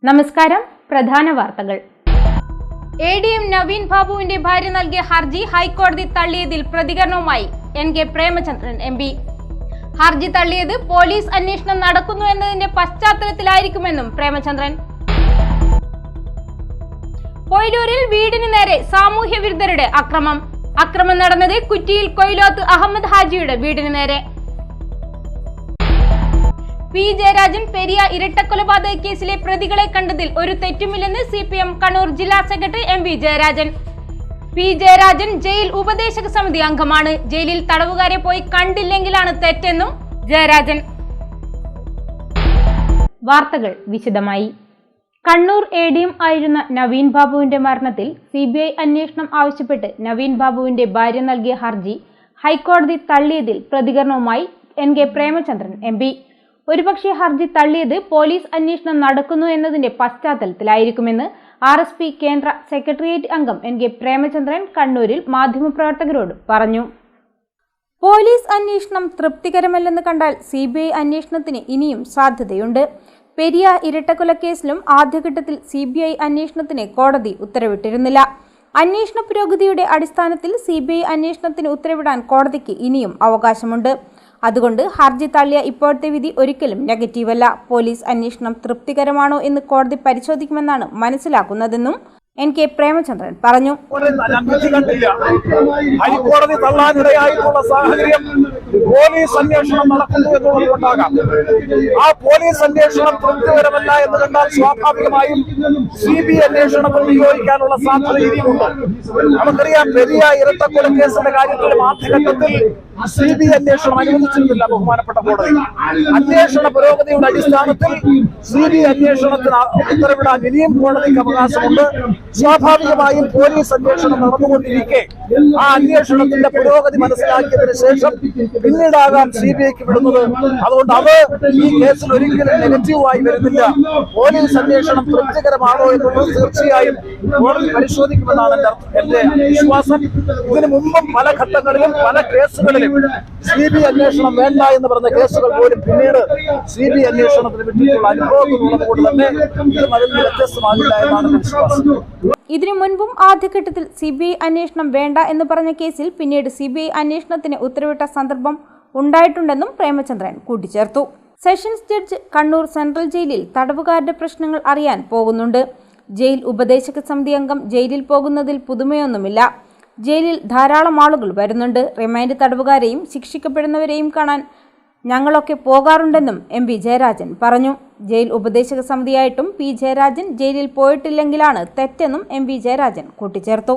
നമസ്കാരം. പ്രധാന വാർത്തകൾ. ADM നവീൻ ബാബുവിന്റെ ഭാര്യ നൽകിയ ഹർജി ഹൈക്കോടതി തള്ളിയതിൽ പ്രതികരണവുമായി NK പ്രേമചന്ദ്രൻ MP. ഹർജി തള്ളിയത് പോലീസ് അന്വേഷണം നടക്കുന്നു എന്നതിന്റെ പശ്ചാത്തലത്തിലായിരിക്കുമെന്നും പ്രേമചന്ദ്രൻ. കൊയിലൂരിൽ വീടിന് നേരെ സാമൂഹ്യ വിരുദ്ധരുടെ അക്രമം നടന്നത് കുറ്റിയിൽ കൊയിലോത്ത് അഹമ്മദ് ഹാജിയുടെ വീടിന് നേരെ. P. ജയരാജൻ പെരിയ ഇരട്ടക്കൊലപാതക കേസിലെ പ്രതികളെ കണ്ടതിൽ ഒരു തെറ്റുമില്ലെന്ന് CPM കണ്ണൂർ ജില്ലാ secretary MV Jayarajan. P. Jayarajan jail ഉപദേശക സമിതി അംഗമാണ്. ജയിലിൽ തടവുകാരെ പോയി കണ്ടില്ലെങ്കിലാണ് തെറ്റെന്നും ജയരാജൻ. വാർത്തകൾ വിശദമായി. കണ്ണൂർ ADM ആയിരുന്ന നവീൻ ബാബുവിന്റെ മരണത്തിൽ CBI അന്വേഷണം ആവശ്യപ്പെട്ട് നവീൻ ബാബുവിന്റെ ഭാര്യ നൽകിയ ഹർജി ഹൈക്കോടതി തള്ളിയതിൽ പ്രതികരണവുമായി NK പ്രേമചന്ദ്രൻ MP. ഒരുപക്ഷെ ഹർജി തള്ളിയത് പോലീസ് അന്വേഷണം നടക്കുന്നു എന്നതിന്റെ പശ്ചാത്തലത്തിലായിരിക്കുമെന്ന് RSP കേന്ദ്ര സെക്രട്ടേറിയറ്റ് അംഗം NK പ്രേമചന്ദ്രൻ കണ്ണൂരിൽ മാധ്യമപ്രവർത്തകരോട് പറഞ്ഞു. പോലീസ് അന്വേഷണം തൃപ്തികരമല്ലെന്ന് കണ്ടാൽ CBI അന്വേഷണത്തിന് ഇനിയും സാധ്യതയുണ്ട്. പെരിയ ഇരട്ടക്കൊലക്കേസിലും ആദ്യഘട്ടത്തിൽ CBI അന്വേഷണത്തിന് കോടതി ഉത്തരവിട്ടിരുന്നില്ല. അന്വേഷണ പുരോഗതിയുടെ അടിസ്ഥാനത്തിൽ CBI അന്വേഷണത്തിന് ഉത്തരവിടാൻ കോടതിക്ക് ഇനിയും അവകാശമുണ്ട്. അതുകൊണ്ട് ഹർജി തള്ളിയ ഇപ്പോഴത്തെ വിധി ഒരിക്കലും നെഗറ്റീവല്ല. പോലീസ് അന്വേഷണം തൃപ്തികരമാണോ എന്ന് കോടതി പരിശോധിക്കുമെന്നാണ് മനസ്സിലാക്കുന്നതെന്നും NK പ്രേമചന്ദ്രൻ പറഞ്ഞു. ഹൈക്കോടതി തള്ളാനിടയായിട്ടുള്ള സാഹചര്യം പോലീസ് അന്വേഷണം നടക്കുന്നു എന്നുള്ളതുകൊണ്ടാകാം. ആ പോലീസ് അന്വേഷണം തൃപ്തികരമല്ല എന്ന് കണ്ടാൽ സ്വാഭാവികമായും CBI അന്വേഷണം നിയോഗിക്കാനുള്ള സാധ്യത ഇനിയുമുണ്ട്. നമുക്കറിയാം, പെരിയ ഇരട്ടക്കൊലക്കേസിന്റെ കാര്യത്തിലും ആദ്യഘട്ടത്തിൽ CBI അന്വേഷണം അനുവദിച്ചിരുന്നില്ല ബഹുമാനപ്പെട്ട കോടതി. അന്വേഷണ പുരോഗതിയുടെ അടിസ്ഥാനത്തിൽ CBI അന്വേഷണത്തിന് ഉത്തരവിടാൻ ഇനിയും കോടതിക്ക് അവകാശമുണ്ട്. സ്വാഭാവികമായും പോലീസ് അന്വേഷണം നടന്നുകൊണ്ടിരിക്കെ ആ അന്വേഷണത്തിന്റെ പുരോഗതി മനസ്സിലാക്കിയതിനു ശേഷം പിന്നീടാകാം CBIക്ക് വിടുന്നത്. അതുകൊണ്ട് അത് ഈ കേസിൽ ഒരിക്കലും നെഗറ്റീവായി വരുന്നില്ല. പോലീസ് അന്വേഷണം തൃപ്തികരമാണോ എന്നുള്ളത് തീർച്ചയായും കോടതി പരിശോധിക്കുമെന്നാണ് എന്റെ വിശ്വാസം. ഇതിനു മുമ്പും പല ഘട്ടങ്ങളിലും പല കേസുകളിലും CBI അന്വേഷണം വേണ്ട എന്ന് പറഞ്ഞ കേസുകൾ പോലും പിന്നീട് CBI അന്വേഷണത്തിന് വിട്ടിട്ടുള്ള അനുഭവങ്ങൾ ഉള്ളത് കൊണ്ട് തന്നെ ഇതും അതിൽ നിന്ന് വ്യത്യസ്തമാകില്ല എന്നാണ് വിശ്വാസം. ഇതിനു മുൻപും ആദ്യഘട്ടത്തിൽ CBI അന്വേഷണം വേണ്ട എന്ന് പറഞ്ഞ കേസിൽ പിന്നീട് CBI അന്വേഷണത്തിന് ഉത്തരവിട്ട സന്ദർഭം ഉണ്ടായിട്ടുണ്ടെന്നും പ്രേമചന്ദ്രൻ കൂട്ടിച്ചേർത്തു. സെഷൻസ് ജഡ്ജ് കണ്ണൂർ സെൻട്രൽ ജയിലിൽ തടവുകാരുടെ പ്രശ്നങ്ങൾ അറിയാൻ പോകുന്നുണ്ട്. ജയിൽ ഉപദേശക സമിതി അംഗം ജയിലിൽ പോകുന്നതിൽ പുതുമയൊന്നുമില്ല. ജയിലിൽ ധാരാളം ആളുകൾ വരുന്നുണ്ട്. റിമാൻഡ് തടവുകാരെയും ശിക്ഷിക്കപ്പെടുന്നവരെയും കാണാൻ ഞങ്ങളൊക്കെ പോകാറുണ്ടെന്നും MV ജയരാജൻ പറഞ്ഞു. ജയിൽ ഉപദേശക സമിതിയായിട്ടും P. ജയരാജൻ ജയിലിൽ പോയിട്ടില്ലെങ്കിലാണ് തെറ്റെന്നും MV ജയരാജൻ കൂട്ടിച്ചേർത്തു.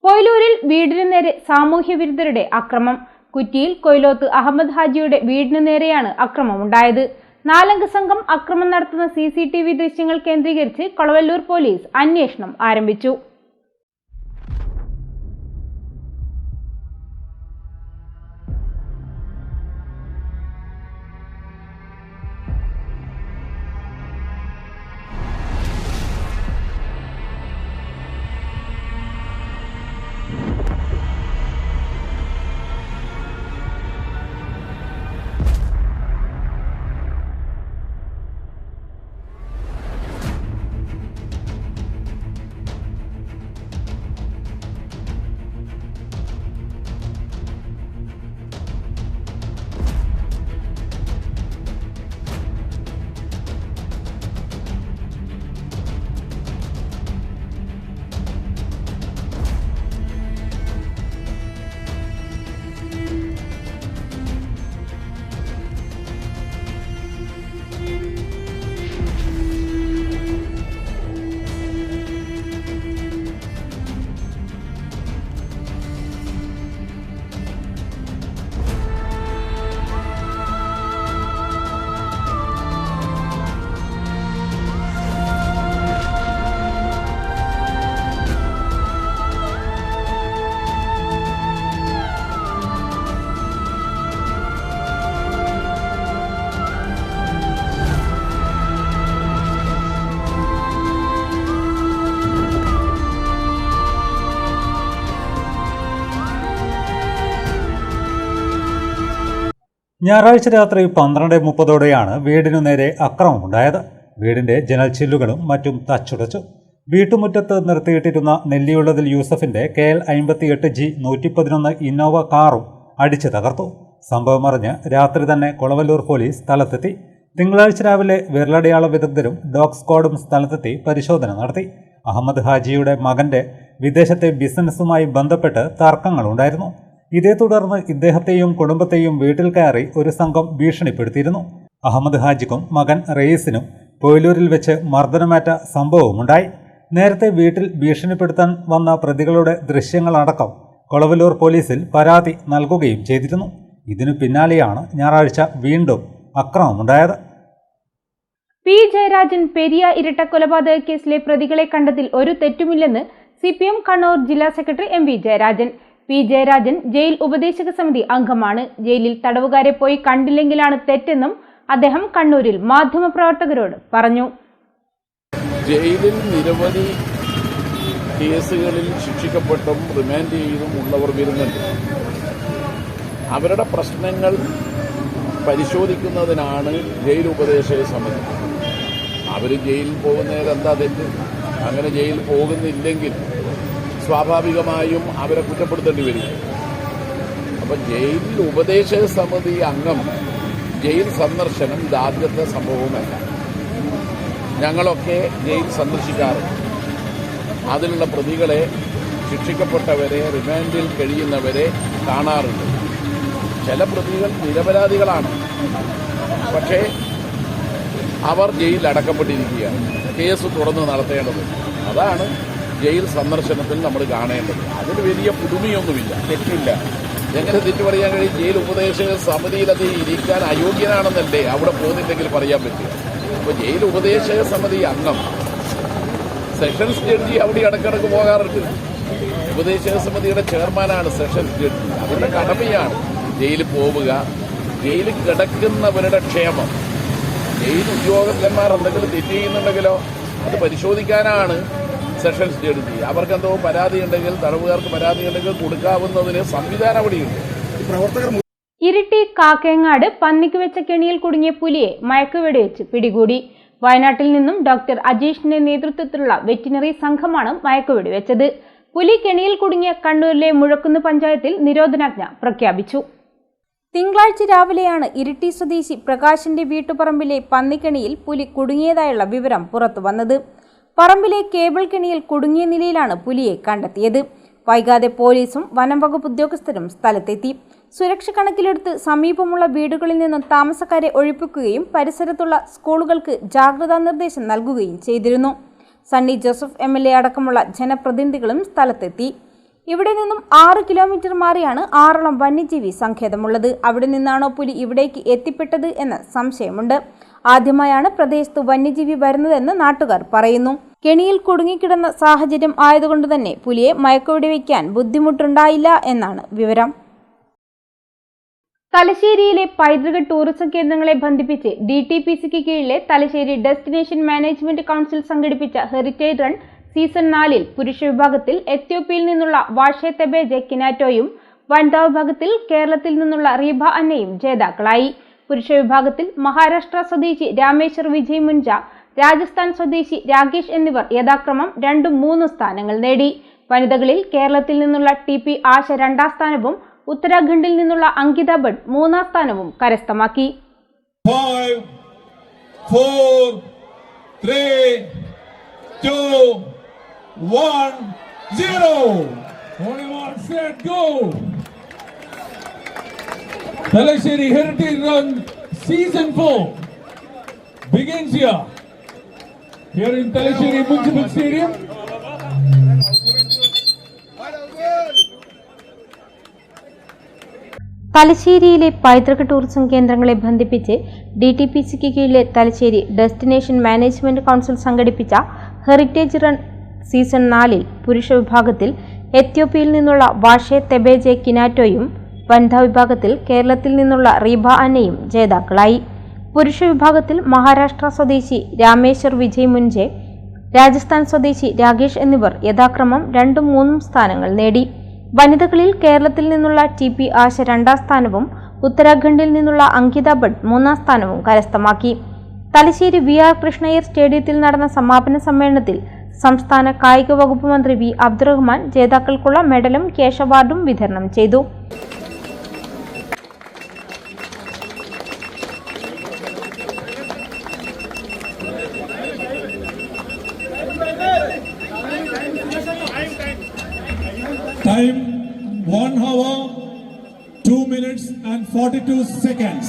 കൊയിലൂരിൽ വീടിനു നേരെ സാമൂഹ്യ വിരുദ്ധരുടെ അക്രമം. കുറ്റിയിൽ കൊയിലോത്ത് അഹമ്മദ് ഹാജിയുടെ വീടിനു നേരെയാണ് അക്രമമുണ്ടായത്. 4 അംഗ സംഘം അക്രമം നടത്തുന്ന CCTV ദൃശ്യങ്ങൾ കേന്ദ്രീകരിച്ച് കൊളവല്ലൂർ പോലീസ് അന്വേഷണം ആരംഭിച്ചു. ഞായറാഴ്ച രാത്രി 12:30 വീടിനു നേരെ അക്രമമുണ്ടായത്. വീടിന്റെ ജനൽച്ചില്ലുകളും മറ്റും തച്ചുടച്ചു. വീട്ടുമുറ്റത്ത് നിർത്തിയിട്ടിരുന്ന നെല്ലിയുള്ളതിൽ യൂസഫിന്റെ KL 58G 111 ഇന്നോവ കാറും അടിച്ചു തകർത്തു. സംഭവമറിഞ്ഞ് രാത്രി തന്നെ കൊളവല്ലൂർ പോലീസ് സ്ഥലത്തെത്തി. തിങ്കളാഴ്ച രാവിലെ വിരലടയാള വിദഗ്ധരും ഡോഗ് സ്ക്വാഡും സ്ഥലത്തെത്തി പരിശോധന നടത്തി. അഹമ്മദ് ഹാജിയുടെ മകന്റെ വിദേശത്തെ ബിസിനസ്സുമായി ബന്ധപ്പെട്ട് തർക്കങ്ങളുണ്ടായിരുന്നു. ഇതേ തുടർന്ന് ഇദ്ദേഹത്തെയും കുടുംബത്തെയും വീട്ടിൽ കയറി ഒരു സംഘം ഭീഷണിപ്പെടുത്തിയിരുന്നു. അഹമ്മദ് ഹാജിക്കും മകൻ റയീസിനും പൊയിലൂരിൽ വെച്ച് മർദ്ദനമേറ്റ സംഭവവുമുണ്ടായി. നേരത്തെ വീട്ടിൽ ഭീഷണിപ്പെടുത്താൻ വന്ന പ്രതികളുടെ ദൃശ്യങ്ങളടക്കം കൊളവല്ലൂർ പോലീസിൽ പരാതി നൽകുകയും ചെയ്തിരുന്നു. ഇതിനു പിന്നാലെയാണ് ഞായറാഴ്ച വീണ്ടും അക്രമമുണ്ടായത്. പി ജയരാജൻ പെരിയ ഇരട്ടക്കൊലപാതക കേസിലെ പ്രതികളെ കണ്ടതിൽ ഒരു തെറ്റുമില്ലെന്ന് CPM കണ്ണൂർ ജില്ലാ secretary MV Jayarajan. P Jayarajan jail ഉപദേശക സമിതി അംഗമാണ്. ജയിലിൽ തടവുകാരെ പോയി കണ്ടില്ലെങ്കിലാണ് തെറ്റെന്നും അദ്ദേഹം കണ്ണൂരിൽ മാധ്യമപ്രവർത്തകരോട് പറഞ്ഞു. ജയിലിൽ നിരവധി കേസുകളിൽ ശിക്ഷിക്കപ്പെട്ടും റിമാൻഡ് ചെയ്തും ഉള്ളവർ വരുന്നുണ്ട്. അവരുടെ പ്രശ്നങ്ങൾ പരിശോധിക്കുന്നതിനാണ് ജയിൽ ഉപദേശക സമിതി. അവർ ജയിലിൽ പോകുന്നതിൽ എന്താ തെറ്റ്? അങ്ങനെ ജയിലിൽ പോകുന്നില്ലെങ്കിൽ സ്വാഭാവികമായും അവരെ കുറ്റപ്പെടുത്തേണ്ടി വരും. അപ്പം ജയിൽ ഉപദേശക സമിതി അംഗം ജയിൽ സന്ദർശനം ഇതാദ്യത്തെ സംഭവമല്ല. ഞങ്ങളൊക്കെ ജയിൽ സന്ദർശിക്കാറുണ്ട്. അതിലുള്ള പ്രതികളെ, ശിക്ഷിക്കപ്പെട്ടവരെ, റിമാൻഡിൽ കഴിയുന്നവരെ കാണാറുണ്ട്. ചില പ്രതികൾ നിരപരാധികളാണ്, പക്ഷേ അവർ ജയിലിൽ അടക്കപ്പെട്ടിരിക്കുകയാണ്. കേസ് തുറന്ന് നടത്തേണ്ടത്. അതാണ് ജയിൽ സന്ദർശനത്തിൽ നമ്മൾ കാണേണ്ടത്. അതിന് വലിയ പുതുമയൊന്നുമില്ല, തെറ്റില്ല. എങ്ങനെ തെറ്റു പറയാൻ കഴിയും? ജയിൽ ഉപദേശക സമിതിയിൽ അത് ഇരിക്കാൻ അയോഗ്യനാണെന്നല്ലേ അവിടെ പോകുന്നില്ലെങ്കിൽ പറയാൻ പറ്റുക. അപ്പോൾ ജയിൽ ഉപദേശക സമിതി അംഗം സെഷൻസ് ജഡ്ജി അവിടെ ഇടക്കിടക്ക് പോകാറുണ്ട്. ഉപദേശക സമിതിയുടെ ചെയർമാനാണ് സെഷൻസ് ജഡ്ജി. അവരുടെ കടമയാണ് ജയിലിൽ പോവുക, ജയിലിൽ കിടക്കുന്നവരുടെ ക്ഷേമം. ജയിൽ ഉദ്യോഗസ്ഥന്മാർ എന്തെങ്കിലും തെറ്റ് ചെയ്യുന്നുണ്ടെങ്കിലോ അത് പരിശോധിക്കാനാണ് സെഷൻസ് ജഡ്ജി. അവർക്കെന്തോ പരാതി ഉണ്ടെങ്കിൽ, തടവുകാർക്ക് പരാതി ഉണ്ടെങ്കിൽ കൊടുക്കാവുന്നതിന് സംവിധാനം അവിടെയുണ്ട്. ഇരിട്ടി കാക്കയങ്ങാട് പന്നിക്ക് വെച്ച കെണിയിൽ കുടുങ്ങിയ പുലിയെ മയക്കുവെടിവെച്ച് പിടികൂടി. വയനാട്ടിൽ നിന്നും ഡോക്ടർ അജീഷിന്റെ നേതൃത്വത്തിലുള്ള വെറ്റിനറി സംഘമാണ് മയക്കുവെടിവെച്ചത്. പുലി കെണിയിൽ കുടുങ്ങിയ കണ്ണൂരിലെ മുഴക്കുന്ന് പഞ്ചായത്തിൽ നിരോധനാജ്ഞ പ്രഖ്യാപിച്ചു. തിങ്കളാഴ്ച രാവിലെയാണ് ഇരിട്ടി സ്വദേശി പ്രകാശിന്റെ വീട്ടുപറമ്പിലെ പന്നിക്കെണിയിൽ പുലി കുടുങ്ങിയതായുള്ള വിവരം പുറത്തുവന്നത്. പറമ്പിലെ കേബിൾ കെണിയിൽ കുടുങ്ങിയ നിലയിലാണ് പുലിയെ കണ്ടെത്തിയത്. വൈകാതെ പോലീസും വനം വകുപ്പ് ഉദ്യോഗസ്ഥരും സ്ഥലത്തെത്തി. സുരക്ഷ കണക്കിലെടുത്ത് സമീപമുള്ള വീടുകളിൽ നിന്നും താമസക്കാരെ ഒഴിപ്പിക്കുകയും പരിസരത്തുള്ള സ്കൂളുകൾക്ക് ജാഗ്രതാ നിർദ്ദേശം നൽകുകയും ചെയ്തിരുന്നു. സണ്ണി ജോസഫ് MLA അടക്കമുള്ള ജനപ്രതിനിധികളും സ്ഥലത്തെത്തി. ഇവിടെ നിന്നും 6 കിലോമീറ്റർ മാറിയാണ് ആറളം വന്യജീവി സങ്കേതമുള്ളത്. അവിടെ നിന്നാണോ പുലി ഇവിടേക്ക് എത്തിപ്പെട്ടത് എന്ന സംശയമുണ്ട്. ആദ്യമായാണ് പ്രദേശത്ത് വന്യജീവി വരുന്നതെന്ന് നാട്ടുകാർ പറയുന്നു. കെണിയിൽ കുടുങ്ങിക്കിടന്ന സാഹചര്യം ആയതുകൊണ്ട് തന്നെ പുലിയെ മയക്കുവെടിവെക്കാൻ ബുദ്ധിമുട്ടുണ്ടായില്ല എന്നാണ് വിവരം. തലശ്ശേരിയിലെ പൈതൃക ടൂറിസം കേന്ദ്രങ്ങളെ ബന്ധിപ്പിച്ച് DTPCക്ക് കീഴിലെ തലശ്ശേരി ഡെസ്റ്റിനേഷൻ മാനേജ്മെന്റ് കൗൺസിൽ സംഘടിപ്പിച്ച ഹെറിറ്റേജ് റൺ സീസൺ 4-ൽ പുരുഷ വിഭാഗത്തിൽ എത്യോപ്യയിൽ നിന്നുള്ള വാഷെ തെബേജെ കിനാറ്റോയും വനിതാ വിഭാഗത്തിൽ കേരളത്തിൽ നിന്നുള്ള റീബ അന്നയും ജേതാക്കളായി. പുരുഷ വിഭാഗത്തിൽ മഹാരാഷ്ട്ര സ്വദേശി രാമേശ്വർ വിജയ് മുൻജ, രാജസ്ഥാൻ സ്വദേശി രാകേഷ് എന്നിവർ യഥാക്രമം 2, 3 സ്ഥാനങ്ങൾ നേടി. വനിതകളിൽ കേരളത്തിൽ നിന്നുള്ള TP ആശ 2ാം സ്ഥാനവും ഉത്തരാഖണ്ഡിൽ നിന്നുള്ള അങ്കിത ഭട്ട് 3ാം സ്ഥാനവും കരസ്ഥമാക്കി. 5, 4, 3, 2, 1, 0. Only one set, go. Talasheri Heritage Run Season 4 begins here in Talasheri Municipal Stadium. തലശ്ശേരിയിലെ പൈതൃക ടൂറിസം കേന്ദ്രങ്ങളെ ബന്ധിപ്പിച്ച് DTPCക്ക് കീഴിലെ തലശ്ശേരി ഡെസ്റ്റിനേഷൻ മാനേജ്മെന്റ് കൗൺസിൽ സംഘടിപ്പിച്ച ഹെറിറ്റേജ് റൺ സീസൺ 4-ൽ പുരുഷ വിഭാഗത്തിൽ എത്യോപ്യയിൽ നിന്നുള്ള വാഷെ തെബേജെ കിനാറ്റോയും വനിതാ വിഭാഗത്തിൽ കേരളത്തിൽ നിന്നുള്ള റീബ അന്നയും ജേതാക്കളായി. പുരുഷ വിഭാഗത്തിൽ മഹാരാഷ്ട്ര സ്വദേശി രാമേശ്വർ വിജയ് മുൻജെ, രാജസ്ഥാൻ സ്വദേശി രാകേഷ് എന്നിവർ യഥാക്രമം 2, 3 സ്ഥാനങ്ങൾ നേടി. വനിതകളിൽ കേരളത്തിൽ നിന്നുള്ള TP ആശ 2ാം സ്ഥാനവും ഉത്തരാഖണ്ഡിൽ നിന്നുള്ള അങ്കിത ഭട്ട് 3ാം സ്ഥാനവും കരസ്ഥമാക്കി. തലശ്ശേരി VR കൃഷ്ണയ്യർ സ്റ്റേഡിയത്തിൽ നടന്ന സമാപന സമ്മേളനത്തിൽ സംസ്ഥാന കായിക വകുപ്പ് മന്ത്രി V. അബ്ദുറഹ്മാൻ ജേതാക്കൾക്കുള്ള മെഡലും ക്യാഷ് അവാർഡും വിതരണം ചെയ്തു. Time 1 hour, 2 minutes and 42 seconds.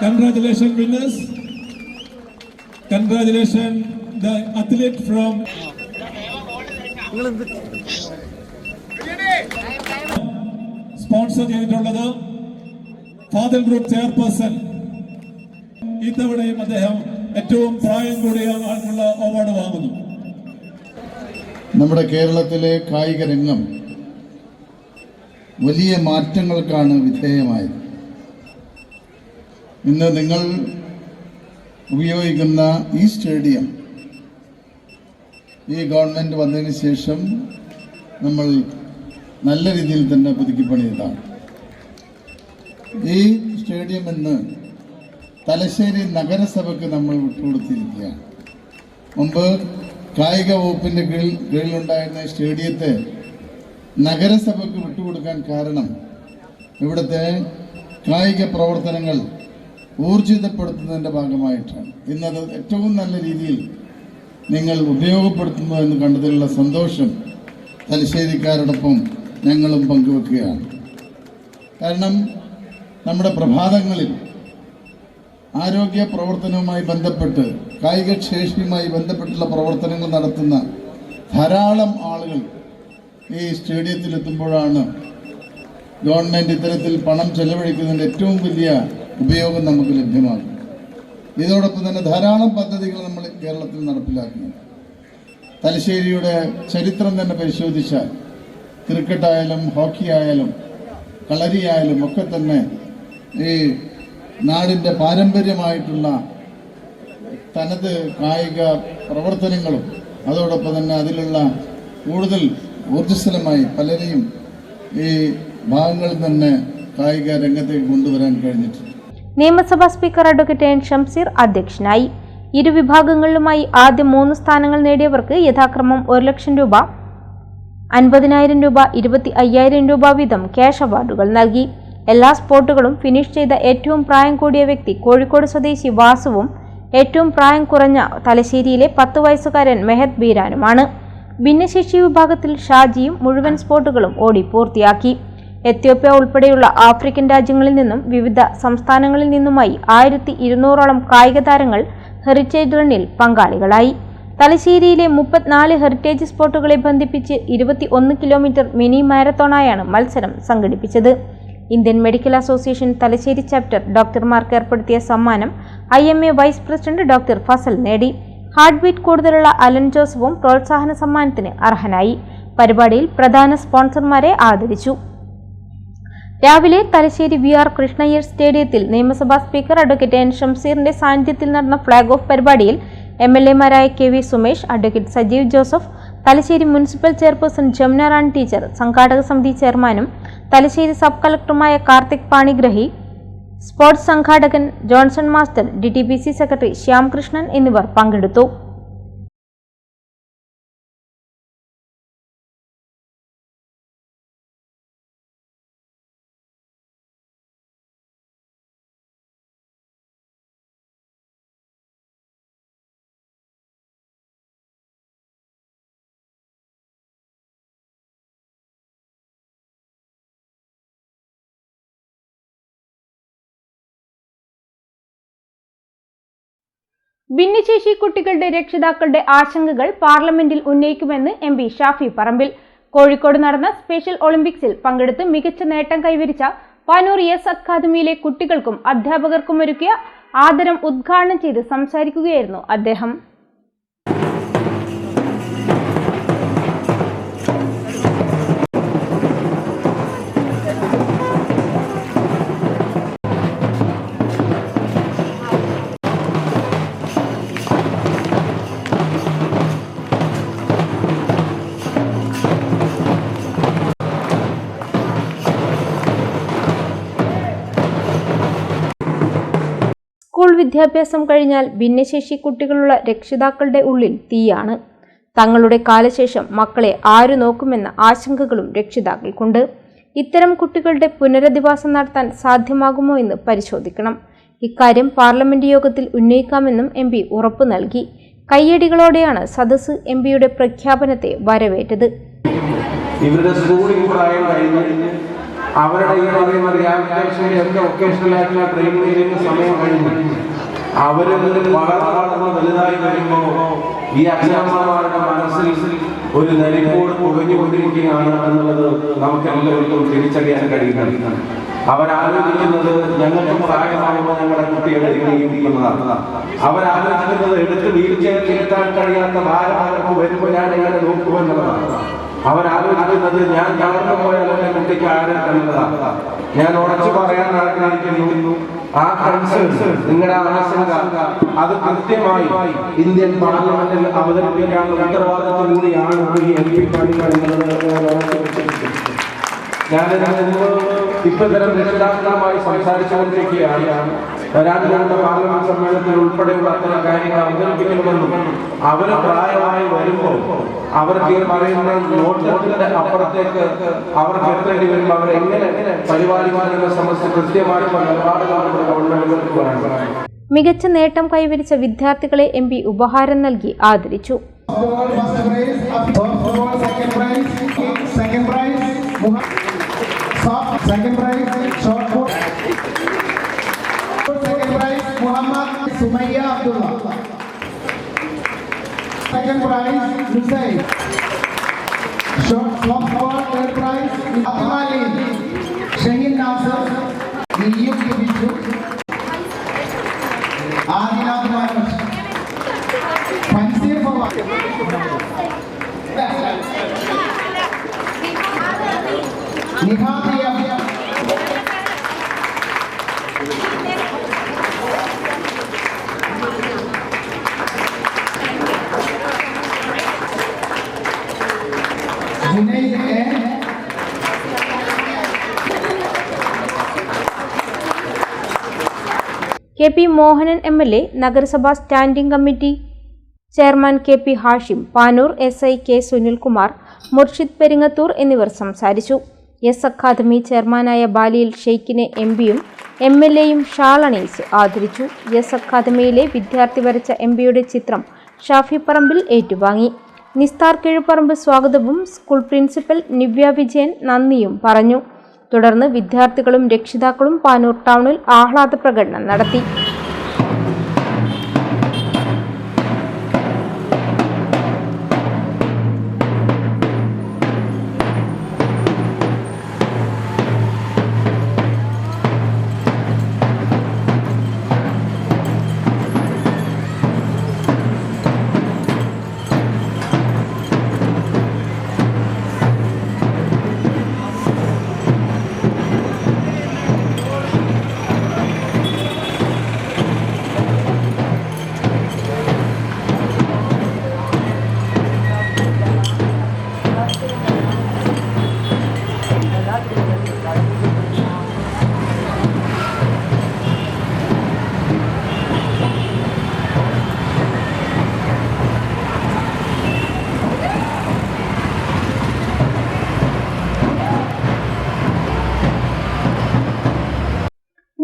Congratulations winners. Congratulations the athlete from sponsor ചെയ്തിട്ടുള്ളത് ഫാദൽ ഗ്രൂപ്പ് ചെയർപേഴ്സൺ. ഇത്തവണയും അദ്ദേഹം ഏറ്റവും പ്രായം കൂടിയ ആൾക്കുള്ള അവാർഡ് വാങ്ങുന്നു. നമ്മുടെ കേരളത്തിലെ കായിക രംഗം വലിയ മാറ്റങ്ങൾക്കാണ് വിധേയമായത്. ഇന്ന് നിങ്ങൾ ഉപയോഗിക്കുന്ന ഈ സ്റ്റേഡിയം ഈ ഗവൺമെൻറ് വന്നതിന് ശേഷം നമ്മൾ നല്ല രീതിയിൽ തന്നെ പുതുക്കിപ്പണിയതാണ്. ഈ സ്റ്റേഡിയം ഇന്ന് തലശ്ശേരി നഗരസഭയ്ക്ക് നമ്മൾ വിട്ടുകൊടുത്തിരിക്കുകയാണ്. മുമ്പ് കായിക വകുപ്പിൻ്റെ കീഴിലുണ്ടായിരുന്ന സ്റ്റേഡിയത്തെ നഗരസഭയ്ക്ക് വിട്ടുകൊടുക്കാൻ കാരണം ഇവിടുത്തെ കായിക പ്രവർത്തനങ്ങൾ ഊർജിതപ്പെടുത്തുന്നതിൻ്റെ ഭാഗമായിട്ടാണ്. ഇന്നത് ഏറ്റവും നല്ല രീതിയിൽ നിങ്ങൾ ഉപയോഗപ്പെടുത്തുന്നു എന്ന് കണ്ടതിലുള്ള സന്തോഷം തലശ്ശേരിക്കാരോടൊപ്പം ഞങ്ങളും പങ്കുവെക്കുകയാണ്. കാരണം നമ്മുടെ പ്രഭാതങ്ങളിൽ ആരോഗ്യ പ്രവർത്തനവുമായി ബന്ധപ്പെട്ട് കായിക ശേഷിയുമായി ബന്ധപ്പെട്ടുള്ള പ്രവർത്തനങ്ങൾ നടത്തുന്ന ധാരാളം ആളുകൾ ഈ സ്റ്റേഡിയത്തിലെത്തുമ്പോഴാണ് ഗവൺമെൻറ് ഇത്തരത്തിൽ പണം ചെലവഴിക്കുന്നതിൻ്റെ ഏറ്റവും വലിയ ഉപയോഗം നമുക്ക് ലഭ്യമാകും. ഇതോടൊപ്പം തന്നെ ധാരാളം പദ്ധതികൾ നമ്മൾ കേരളത്തിൽ നടപ്പിലാക്കുന്നു. തലശ്ശേരിയുടെ ചരിത്രം തന്നെ പരിശോധിച്ചാൽ ക്രിക്കറ്റായാലും ഹോക്കി ആയാലും കളരി ആയാലും ഒക്കെ തന്നെ ഈ നാടിൻ്റെ പാരമ്പര്യമായിട്ടുള്ള തനത് കായിക പ്രവർത്തനങ്ങളും അതോടൊപ്പം തന്നെ അതിലുള്ള കൂടുതൽ ഊർജ്ജസ്വലമായി പലരെയും ഈ ഭാഗങ്ങളിൽ തന്നെ കായിക രംഗത്തേക്ക് കൊണ്ടുവരാൻ കഴിഞ്ഞിട്ടുണ്ട്. നിയമസഭാ സ്പീക്കർ അഡ്വക്കേറ്റ് എൻ ഷംസീർ അധ്യക്ഷനായി. ഇരുവിഭാഗങ്ങളിലുമായി ആദ്യ 3 സ്ഥാനങ്ങൾ നേടിയവർക്ക് യഥാക്രമം 1 ലക്ഷം രൂപ, 50,000 രൂപ, 25,000 രൂപ വീതം ക്യാഷ് അവാർഡുകൾ നൽകി. എല്ലാ സ്പോട്ടുകളും ഫിനിഷ് ചെയ്ത ഏറ്റവും പ്രായം കൂടിയ വ്യക്തി കോഴിക്കോട് സ്വദേശി വാസുവും ഏറ്റവും പ്രായം കുറഞ്ഞ തലശ്ശേരിയിലെ 10 വയസ്സുകാരൻ മെഹദ് ബീരാനുമാണ്. ഭിന്നശേഷി വിഭാഗത്തിൽ ഷാജിയും മുഴുവൻ സ്പോട്ടുകളും ഓടി പൂർത്തിയാക്കി. എത്യോപ്യ ഉൾപ്പെടെയുള്ള ആഫ്രിക്കൻ രാജ്യങ്ങളിൽ നിന്നും വിവിധ സംസ്ഥാനങ്ങളിൽ നിന്നുമായി 1200ഓളം കായിക താരങ്ങൾ ഹെറിറ്റേജ് റണ്ണിൽ പങ്കാളികളായി. തലശ്ശേരിയിലെ 34 ഹെറിറ്റേജ് സ്പോട്ടുകളെ ബന്ധിപ്പിച്ച് 21 കിലോമീറ്റർ മിനി മാരത്തോണായാണ് മത്സരം സംഘടിപ്പിച്ചത്. Indian medical association Thalassery chapter ഡോക്ടർമാർക്ക് ഏർപ്പെടുത്തിയ സമ്മാനം IMA vice president doctor Fasal നേടി. ഹാർട്ട് ബീറ്റ് കൂടുതലുള്ള അലൻ ജോസഫും പ്രോത്സാഹന സമ്മാനത്തിന് അർഹനായി. പരിപാടിയിൽ പ്രധാന സ്പോൺസർമാരെ ആദരിച്ചു. രാവിലെ തലശ്ശേരി VR കൃഷ്ണയ്യർ സ്റ്റേഡിയത്തിൽ നിയമസഭാ സ്പീക്കർ അഡ്വക്കേറ്റ് എൻ ഷംസീറിന്റെ സാന്നിധ്യത്തിൽ നടന്ന ഫ്ളാഗ് ഓഫ് പരിപാടിയിൽ MLA-മാരായ KV Sumesh, advocate Sajeev Joseph, Thalassery municipal chairperson Jamuna Rani teacher, സംഘാടക സമിതി ചെയർമാനും തലശ്ശേരി സബ് കളക്ടറുമായ കാർത്തിക് പാണിഗ്രഹി, സ്പോർട്സ് സംഘാടകൻ Johnson master, DTPC secretary Shyamkrishnan എന്നിവർ പങ്കെടുത്തു. ഭിന്നശേഷി കുട്ടികളുടെ രക്ഷിതാക്കളുടെ ആശങ്കകൾ പാർലമെന്റിൽ ഉന്നയിക്കുമെന്ന് MP ഷാഫി പറമ്പിൽ. കോഴിക്കോട് നടന്ന സ്പെഷ്യൽ ഒളിമ്പിക്സിൽ പങ്കെടുത്ത് മികച്ച നേട്ടം കൈവരിച്ച പാനൂർ S അക്കാദമിയിലെ കുട്ടികൾക്കും അധ്യാപകർക്കും ഒരുക്കിയ ആദരം ഉദ്ഘാടനം ചെയ്ത് സംസാരിക്കുകയായിരുന്നു അദ്ദേഹം. സ്കൂൾ വിദ്യാഭ്യാസം കഴിഞ്ഞാൽ ഭിന്നശേഷി കുട്ടികളുള്ള രക്ഷിതാക്കളുടെ ഉള്ളിൽ തീയാണ്. തങ്ങളുടെ കാലശേഷം മക്കളെ ആരു നോക്കുമെന്ന ആശങ്കകളും രക്ഷിതാക്കൾക്കുണ്ട്. ഇത്തരം കുട്ടികളുടെ പുനരധിവാസം നടത്താൻ സാധ്യമാകുമോ എന്ന് പരിശോധിക്കണം. ഇക്കാര്യം പാർലമെന്റ് യോഗത്തിൽ ഉന്നയിക്കാമെന്നും MP ഉറപ്പു നൽകി. കയ്യടികളോടെയാണ് സദസ്സ് MPയുടെ പ്രഖ്യാപനത്തെ വരവേറ്റത്. ഇവരുടെ സ്കൂളിംഗ് പ്രായം കഴിഞ്ഞ് അവരുടെ ഈ പറയുന്ന റിഹാബിലിറ്റേഷൻ്റെ വൊക്കേഷണലായിട്ടുള്ള ട്രെയിനിങ്ങിന് സമയം കഴിഞ്ഞ് അവർ വളർന്ന് വലുതായി വരുമ്പോൾ ഈ അച്ഛനമ്മമാരുടെ മനസ്സിൽ ഒരു നെരിപ്പോട് പുകഞ്ഞുകൊണ്ടിരിക്കുകയാണ് എന്നുള്ളത് നമുക്ക് എല്ലാവർക്കും തിരിച്ചറിയാൻ കഴിയുന്നതാണ്. അവരാലോചിക്കുന്നത് ഞങ്ങൾക്ക് പ്രായമാകുമ്പോൾ ഞങ്ങളുടെ കുട്ടികളെ ഇരിക്കുന്നതാണ്. അവരാലോചിക്കുന്നത് എടുത്ത് വീൽ ചെയറിൽ ഇരുത്താൻ കഴിയാത്ത ഭാരം അവർക്ക് വരുമ്പോൾ ഞാൻ എങ്ങനെ നോക്കുമെന്നുള്ളതാണ്. അവരാലോചിക്കുന്നത് ഞാൻ തളർന്നു പോയാൽ എൻ്റെ കുട്ടിക്ക് ആരും കണ്ടതാണ്. ഞാൻ ഉറച്ചു പറയാൻ ആഗ്രഹിക്കുന്നു, ആ കൺസേൺ നിങ്ങളുടെ ആശങ്ക അത് കൃത്യമായി ഇന്ത്യൻ പാർലമെന്റിൽ അവതരിപ്പിക്കാനുള്ള ഉത്തരവാദിത്വം കൂടിയാണ് ഈ MP പണികൾ ഇത്തരം രക്ഷിതാക്കളുമായി സംസാരിച്ചുകൊണ്ടിരിക്കുകയാണ്. വരാനുള്ള പാർലമെന്റ് സമ്മേളനത്തിൽ ഉൾപ്പെടെയുള്ള അത്തരം കാര്യങ്ങൾ അവതരിപ്പിക്കണമെന്നും അവര് പ്രായമായി വരുമ്പോൾ അവർക്ക് ഈ പറയുന്ന നോട്ടത്തിന്റെ അപ്പുറത്തേക്ക് അവർക്ക് എത്തേണ്ടി വരുമ്പോൾ അവരെങ്ങനെ പരിപാലിക്കാനുള്ള സമസ്യ കൃത്യമായിട്ടുള്ള നിലപാടുകളാണ് ഗവൺമെന്റുകൾക്ക് വേണം. മികച്ച നേട്ടം കൈവരിച്ച വിദ്യാർത്ഥികളെ MP ഉപഹാരം നൽകി ആദരിച്ചു. Second prize, short put. Second prize, Muhammad Sumaya Abdullah. Second prize, Hussein. Short flop ball. Third prize, Akmali. Shaheen Nasser. Niyuk Bichu. Adinath Manush. Pansir Pawar. Nihati Abdullah. KP Mohanan MLA, നഗരസഭാ standing committee chairman KP Hashim, Panoor SI K Sunilkumar, Murshid Peringathur എന്നിവർ സംസാരിച്ചു. S academy ചെയർമാനായ ബാലിയിൽ ഷെയ്ഖിനെ MPയും MLAയും ഷാളണീസ് ആദരിച്ചു. S അക്കാദമിയിലെ വിദ്യാർത്ഥി വരച്ച MPയുടെ ചിത്രം ഷാഫി പറമ്പിൽ ഏറ്റുവാങ്ങി. നിസ്താർ കീഴ്പറമ്പ് സ്വാഗതവും സ്കൂൾ പ്രിൻസിപ്പൽ നിവ്യ വിജയൻ നന്ദിയും പറഞ്ഞു. തുടർന്ന് വിദ്യാർത്ഥികളും രക്ഷിതാക്കളും പാനൂർ ടൗണിൽ ആഹ്ലാദ പ്രകടനം നടത്തി.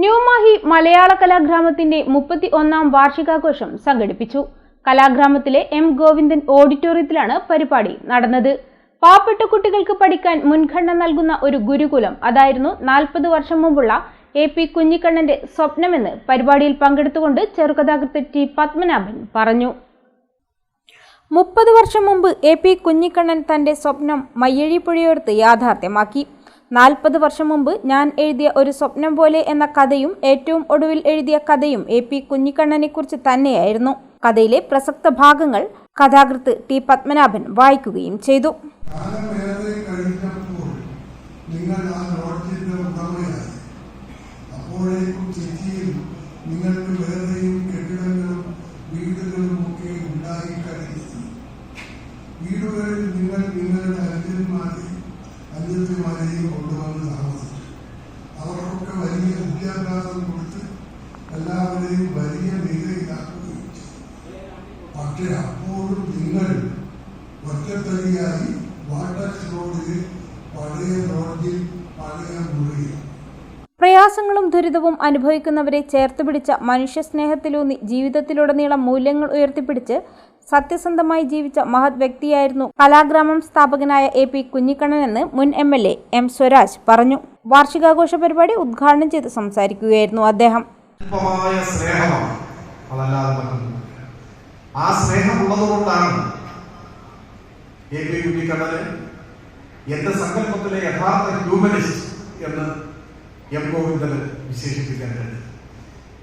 ന്യൂമാഹി മലയാള കലാഗ്രാമത്തിന്റെ 31ാം വാർഷികാഘോഷം സംഘടിപ്പിച്ചു. കലാഗ്രാമത്തിലെ M ഗോവിന്ദൻ ഓഡിറ്റോറിയത്തിലാണ് പരിപാടി നടന്നത്. പാവപ്പെട്ട കുട്ടികൾക്ക് പഠിക്കാൻ മുൻഗണന നൽകുന്ന ഒരു ഗുരുകുലം, അതായിരുന്നു 40 വർഷം മുമ്പുള്ള AP കുഞ്ഞിക്കണ്ണന്റെ സ്വപ്നമെന്ന് പരിപാടിയിൽ പങ്കെടുത്തുകൊണ്ട് ചെറുകഥാകൃത്ത് T പത്മനാഭൻ പറഞ്ഞു. 30 വർഷം മുമ്പ് AP കുഞ്ഞിക്കണ്ണൻ തന്റെ സ്വപ്നം മയ്യഴി പുഴയോർത്ത് യാഥാർത്ഥ്യമാക്കി. 40 വർഷം മുമ്പ് ഞാൻ എഴുതിയ ഒരു സ്വപ്നം പോലെ എന്ന കഥയും ഏറ്റവും ഒടുവിൽ എഴുതിയ കഥയും AP കുഞ്ഞിക്കണ്ണനെ കുറിച്ച് തന്നെയായിരുന്നു. കഥയിലെ പ്രസക്ത ഭാഗങ്ങൾ കഥാകൃത്ത് T പത്മനാഭൻ വായിക്കുകയും ചെയ്തു. അന്യന്മാരെയും കൊണ്ടുവന്ന് താമസിച്ചു. അവർക്കൊക്കെ വലിയ വിദ്യാഭ്യാസം കൊടുത്ത് എല്ലാവരെയും വലിയ പക്ഷെ അപ്പോഴും നിങ്ങൾ ഒറ്റത്തടിയായി വാട്ടർ റോഡിൽ പഴയ റോഡിൽ പഴയ മുറിയിൽ പ്രയാസങ്ങളും ദുരിതവും അനുഭവിക്കുന്നവരെ ചേർത്തുപിടിച്ച മനുഷ്യസ്നേഹത്തിലൂന്നി ജീവിതത്തിലുടനീളം മൂല്യങ്ങൾ ഉയർത്തിപ്പിടിച്ച് സത്യസന്ധമായി ജീവിച്ച മഹത് വ്യക്തിയായിരുന്നു കലാഗ്രാമം സ്ഥാപകനായ AP കുഞ്ഞിക്കണ്ണനെന്ന് മുൻ MLA M സ്വരാജ് പറഞ്ഞു. വാർഷികാഘോഷ പരിപാടി ഉദ്ഘാടനം ചെയ്ത് സംസാരിക്കുകയായിരുന്നു അദ്ദേഹം. ആ സ്നേഹമുള്ളതുകൊണ്ടാണ് AP കുഞ്ഞിക്കണ്ണനെ എന്റെ സങ്കല്പത്തിലെ യഥാർത്ഥ ഹ്യൂമനിസ്റ്റ് എന്ന് M ഗോവിന്ദന് വിശേഷിപ്പിക്കാൻ കഴിയും.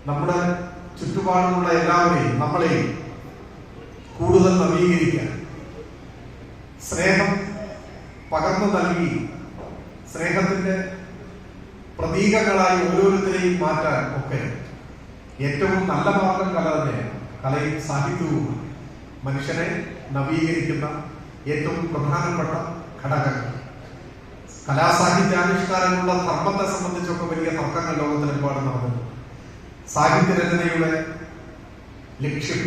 നമ്മുടെ ചുറ്റുപാടുമുള്ള എല്ലാവരെയും നമ്മളെയും കൂടുതൽ നവീകരിക്കാൻ, സ്നേഹം പകർന്നു നൽകി സ്നേഹത്തിന്റെ പ്രതീകങ്ങളായി ഓരോരുത്തരെയും മാറ്റാൻ ഒക്കെ ഏറ്റവും നല്ല മാർഗം കല തന്നെയാണ്. കലയും സാഹിത്യവും മനുഷ്യനെ നവീകരിക്കുന്ന ഏറ്റവും പ്രധാനപ്പെട്ട ഘടകങ്ങൾ. കലാസാഹിത്യാവിഷ്കാരങ്ങളുടെ ധർമ്മത്തെ സംബന്ധിച്ചൊക്കെ വലിയ തർക്കങ്ങൾ ലോകത്തിലെമ്പാട് നടന്നു. സാഹിത്യരചനയുടെ ലക്ഷ്യം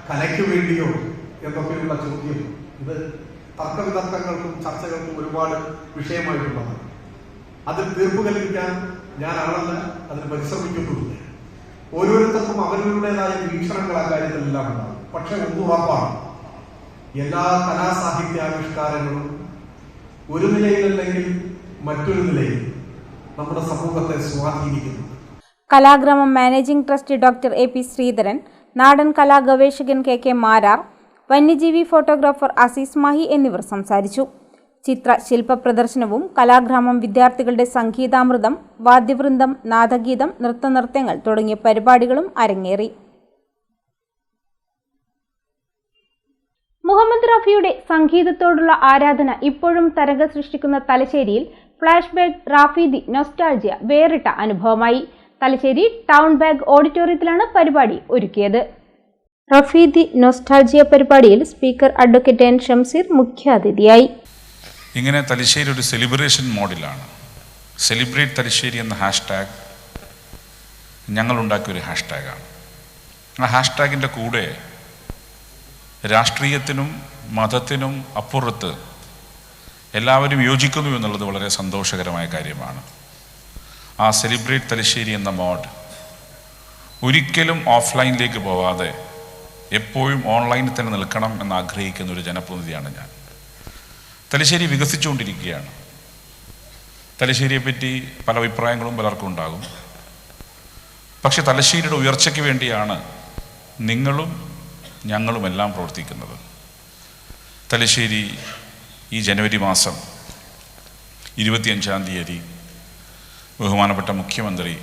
കലയ്ക്ക് വേണ്ടിയോ എന്നൊക്കെയുള്ള ചോദ്യം ഇത് തർക്കവിതർക്കങ്ങൾക്കും ചർച്ചകൾക്കും ഒരുപാട് വിഷയമായിട്ടുള്ളതാണ്. അതിൽ തീർപ്പ് കൽപ്പിക്കാൻ ഞാനാണെന്ന് അതിന് പരിശ്രമിക്കുന്നുണ്ട്. ഓരോരുത്തർക്കും അവരവരുടേതായ വീക്ഷണങ്ങൾ ആ കാര്യത്തിലെല്ലാം ഉണ്ടാകും. പക്ഷെ ഒന്ന് ഉറപ്പാണ്, എല്ലാ കലാസാഹിത്യാവിഷ്കാരങ്ങളും ഒരു നിലയിലല്ലെങ്കിൽ മറ്റൊരു നിലയിൽ നമ്മുടെ സമൂഹത്തെ സ്വാധീനിക്കുന്നു. Kalagramam managing trustee doctor AP Sreedharan, നാടൻ കലാ ഗവേഷകൻ KK മാരാർ, വന്യജീവി ഫോട്ടോഗ്രാഫർ അസീസ് മാഹി എന്നിവർ സംസാരിച്ചു. ചിത്ര ശില്പ പ്രദർശനവും കലാഗ്രാമം വിദ്യാർത്ഥികളുടെ സംഗീതാമൃതം, വാദ്യവൃന്ദം, നാദഗീതം, നൃത്തനൃത്യങ്ങൾ തുടങ്ങിയ പരിപാടികളും അരങ്ങേറി. മുഹമ്മദ് റാഫിയുടെ സംഗീതത്തോടുള്ള ആരാധന ഇപ്പോഴും തരംഗ സൃഷ്ടിക്കുന്ന തലശ്ശേരിയിൽ flash back Rafi the nostalgia വേറിട്ട അനുഭവമായി. തലശ്ശേരി ടൗൺ ബാഗ് ഓഡിറ്റോറിയത്തിലാണ് പരിപാടി ഒരുക്കിയത്. റാഫി ദി നൊസ്റ്റാൾജിയ പരിപാടിയിൽ സ്പീക്കർ അഡ്വക്കേറ്റ് N ഷംസീർ മുഖ്യാതിഥിയായി. ഇങ്ങനെ തലശ്ശേരി ഒരു സെലിബ്രേഷൻ മോഡിലാണ്. സെലിബ്രേറ്റ് തലശ്ശേരി എന്ന ഹാഷ്ടാഗ് ഞങ്ങളുണ്ടാക്കിയ ഒരു ഹാഷ്ടാഗാണ്. ആ ഹാഷ്ടാഗിൻ്റെ കൂടെ രാഷ്ട്രീയത്തിനും മതത്തിനും അപ്പുറത്ത് എല്ലാവരും യോജിക്കുന്നു എന്നുള്ളത് വളരെ സന്തോഷകരമായ കാര്യമാണ്. ആ സെലിബ്രേറ്റ് തലശ്ശേരി എന്ന മോഡ് ഒരിക്കലും ഓഫ്ലൈനിലേക്ക് പോവാതെ എപ്പോഴും ഓൺലൈനിൽ തന്നെ നിൽക്കണം എന്ന് ആഗ്രഹിക്കുന്ന ഒരു ജനപ്രതിനിധിയാണ് ഞാൻ. തലശ്ശേരി വികസിച്ചുകൊണ്ടിരിക്കുകയാണ്. തലശ്ശേരിയെപ്പറ്റി പല അഭിപ്രായങ്ങളും പലർക്കും ഉണ്ടാകും. പക്ഷെ തലശ്ശേരിയുടെ ഉയർച്ചയ്ക്ക് വേണ്ടിയാണ് നിങ്ങളും ഞങ്ങളുമെല്ലാം പ്രവർത്തിക്കുന്നത്. തലശ്ശേരി ഈ ജനുവരി മാസം 25-ാം തീയതി ബഹുമാനപ്പെട്ട മുഖ്യമന്ത്രി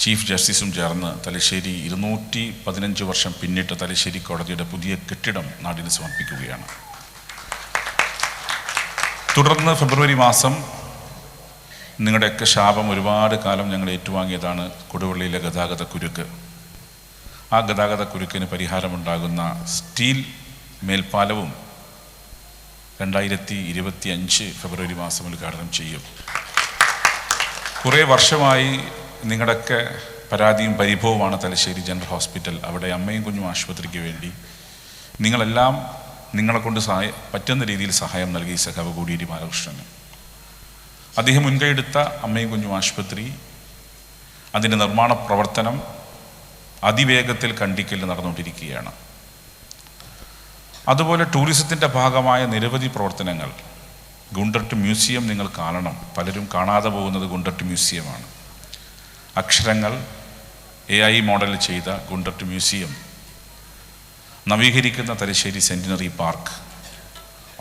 ചീഫ് ജസ്റ്റിസും ചേർന്ന് തലശ്ശേരി 215 വർഷം പിന്നിട്ട് തലശ്ശേരി കോടതിയുടെ പുതിയ കെട്ടിടം നാടിന് സമർപ്പിക്കുകയാണ്. തുടർന്ന് ഫെബ്രുവരി മാസം നിങ്ങളുടെയൊക്കെ ശാപം ഒരുപാട് കാലം ഞങ്ങൾ ഏറ്റുവാങ്ങിയതാണ് കൊടുവള്ളിയിലെ ഗതാഗത കുരുക്ക്. ആ ഗതാഗത കുരുക്കിന് പരിഹാരമുണ്ടാകുന്ന സ്റ്റീൽ മേൽപ്പാലവും 2025 ഫെബ്രുവരി മാസം ഉദ്ഘാടനം ചെയ്യും. കുറേ വർഷമായി നിങ്ങളുടെയൊക്കെ പരാതിയും പരിഭവമാണ് തലശ്ശേരി ജനറൽ ഹോസ്പിറ്റൽ. അവിടെ അമ്മയും കുഞ്ഞും ആശുപത്രിക്ക് വേണ്ടി നിങ്ങളെല്ലാം നിങ്ങളെ കൊണ്ട് പറ്റുന്ന രീതിയിൽ സഹായം നൽകി സഖാവ് കോടിയേരി ബാലകൃഷ്ണന്. അദ്ദേഹം മുൻകൈയെടുത്ത അമ്മയും കുഞ്ഞും ആശുപത്രി, അതിൻ്റെ നിർമ്മാണ പ്രവർത്തനം അതിവേഗത്തിൽ കണ്ടിക്കൽ നടന്നുകൊണ്ടിരിക്കുകയാണ്. അതുപോലെ ടൂറിസത്തിൻ്റെ ഭാഗമായ നിരവധി പ്രവർത്തനങ്ങൾ. ഗുണ്ടർട്ട് മ്യൂസിയം നിങ്ങൾ കാണണം. പലരും കാണാതെ പോകുന്നത് ഗുണ്ടർട്ട് മ്യൂസിയമാണ്. അക്ഷരങ്ങൾ AI മോഡൽ ചെയ്ത ഗുണ്ടർട്ട് മ്യൂസിയം, നവീകരിക്കുന്ന തലശ്ശേരി സെൻറ്റിനറി പാർക്ക്,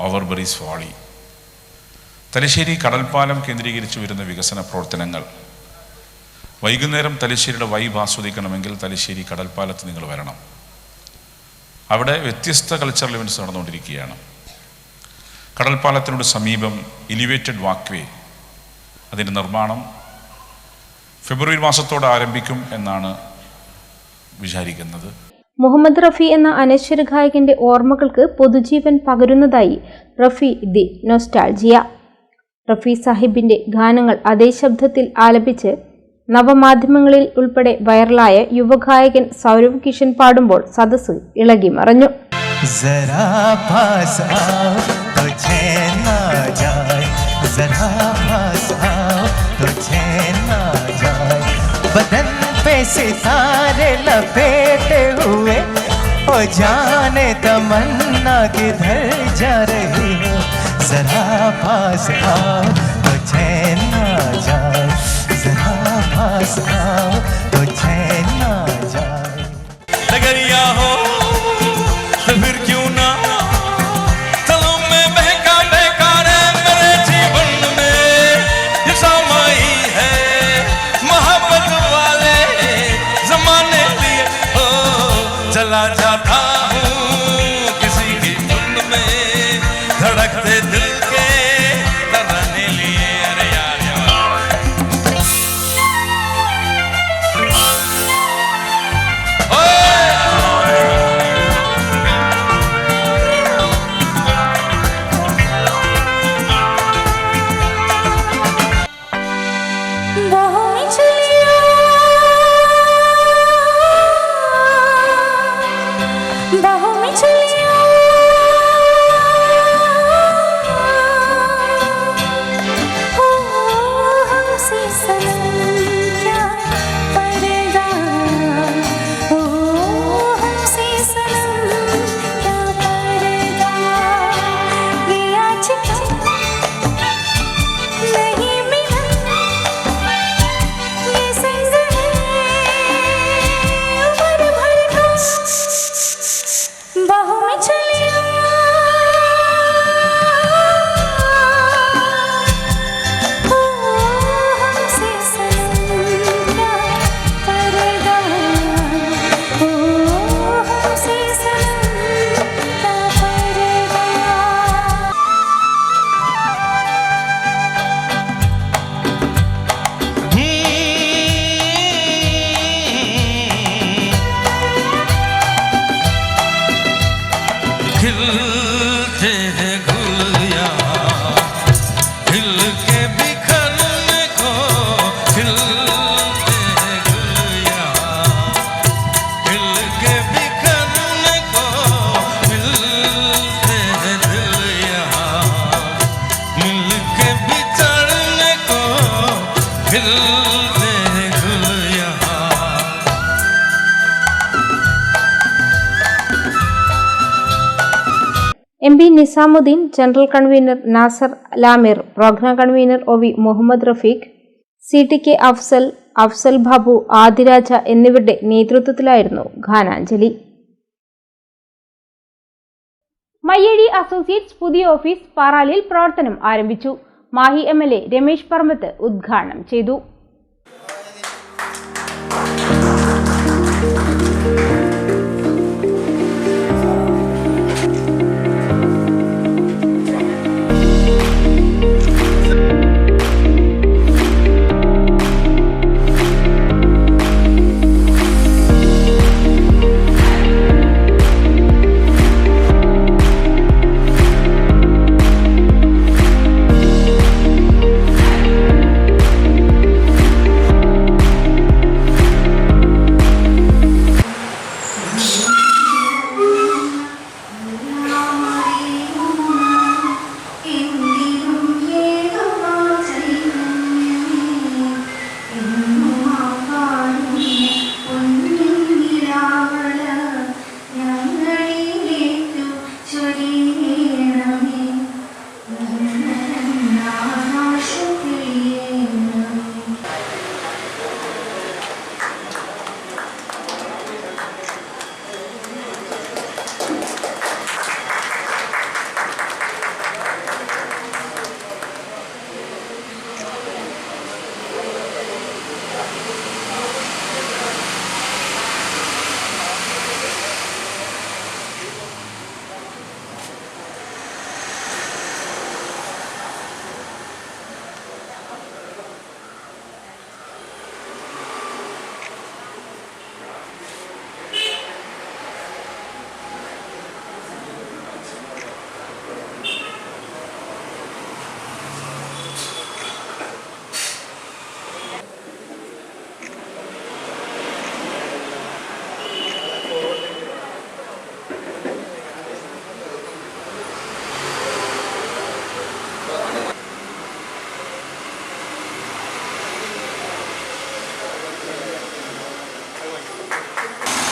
ഓവർബറീസ് വാളി, തലശ്ശേരി കടൽപ്പാലം കേന്ദ്രീകരിച്ച് വരുന്ന വികസന പ്രവർത്തനങ്ങൾ. വൈകുന്നേരം തലശ്ശേരിയുടെ വൈബ് ആസ്വദിക്കണമെങ്കിൽ തലശ്ശേരി കടൽപ്പാലത്ത് നിങ്ങൾ വരണം. അവിടെ വ്യത്യസ്ത കൾച്ചറൽ ഇവൻറ്റ്സ് നടന്നുകൊണ്ടിരിക്കുകയാണ്. കടൽപ്പാലത്തിനോട് സമീപം എലിവേറ്റഡ് വാക്ക്വേ, അതിൻ്റെ നിർമ്മാണം ഫെബ്രുവരി മാസത്തോടെ ആരംഭിക്കും എന്നാണ് വിചാരിക്കുന്നത്. മുഹമ്മദ് റഫി എന്ന അനശ്വര ഗായകന്റെ ഓർമ്മകൾക്ക് പൊതുജീവൻ പകരുന്നതായി റഫി ദി നൊസ്റ്റാൾജിയ. റഫി സാഹിബിന്റെ ഗാനങ്ങൾ അതേ ശബ്ദത്തിൽ ആലപിച്ച് നവമാധ്യമങ്ങളിൽ ഉൾപ്പെടെ വൈറലായ യുവഗായകൻ സൗരവ് കിഷൻ പാടുമ്പോൾ സദസ്സ് ഇളകി മറഞ്ഞു. बदन पे सितारे लपेटे हुए ओ जाने तमन्ना किधर जा रही हो, जरा पास आओ तो चैन ना जाए, जरा पास आओ तो चैन ना जाए. लगरिया हो तो फिर क्यों ना चलो मैं बहका बहका रे मेरे जीवन में ये समाई है मोहब्बत वाले जमाने लिए. ओ चला जाता हूँ किसी की धुन में धड़कते दिल के तराने लिए. अरे यार खिलते हैं गुलिया खिल के बिखरने को, खिलते हैं गुलिया खिल के बिखरने को, मिलते हैं दिलिया मिल के बिछड़ने को, खिलते हैं गुलिया. MP Nizamudheen, general convener Nasar Lamir, program convener OV Muhammad Rafeeq, CTK Afsal Babu, Adiraja എന്നിവരുടെ നേതൃത്വത്തിലായിരുന്നു ഗാനാഞ്ജലി. മയ്യഴി അസോസിയേറ്റ്സ് പുതിയ ഓഫീസ് പാറാലിൽ പ്രവർത്തനം ആരംഭിച്ചു. മാഹി MLA രമേശ് പറമ്പത്ത് ഉദ്ഘാടനം ചെയ്തു.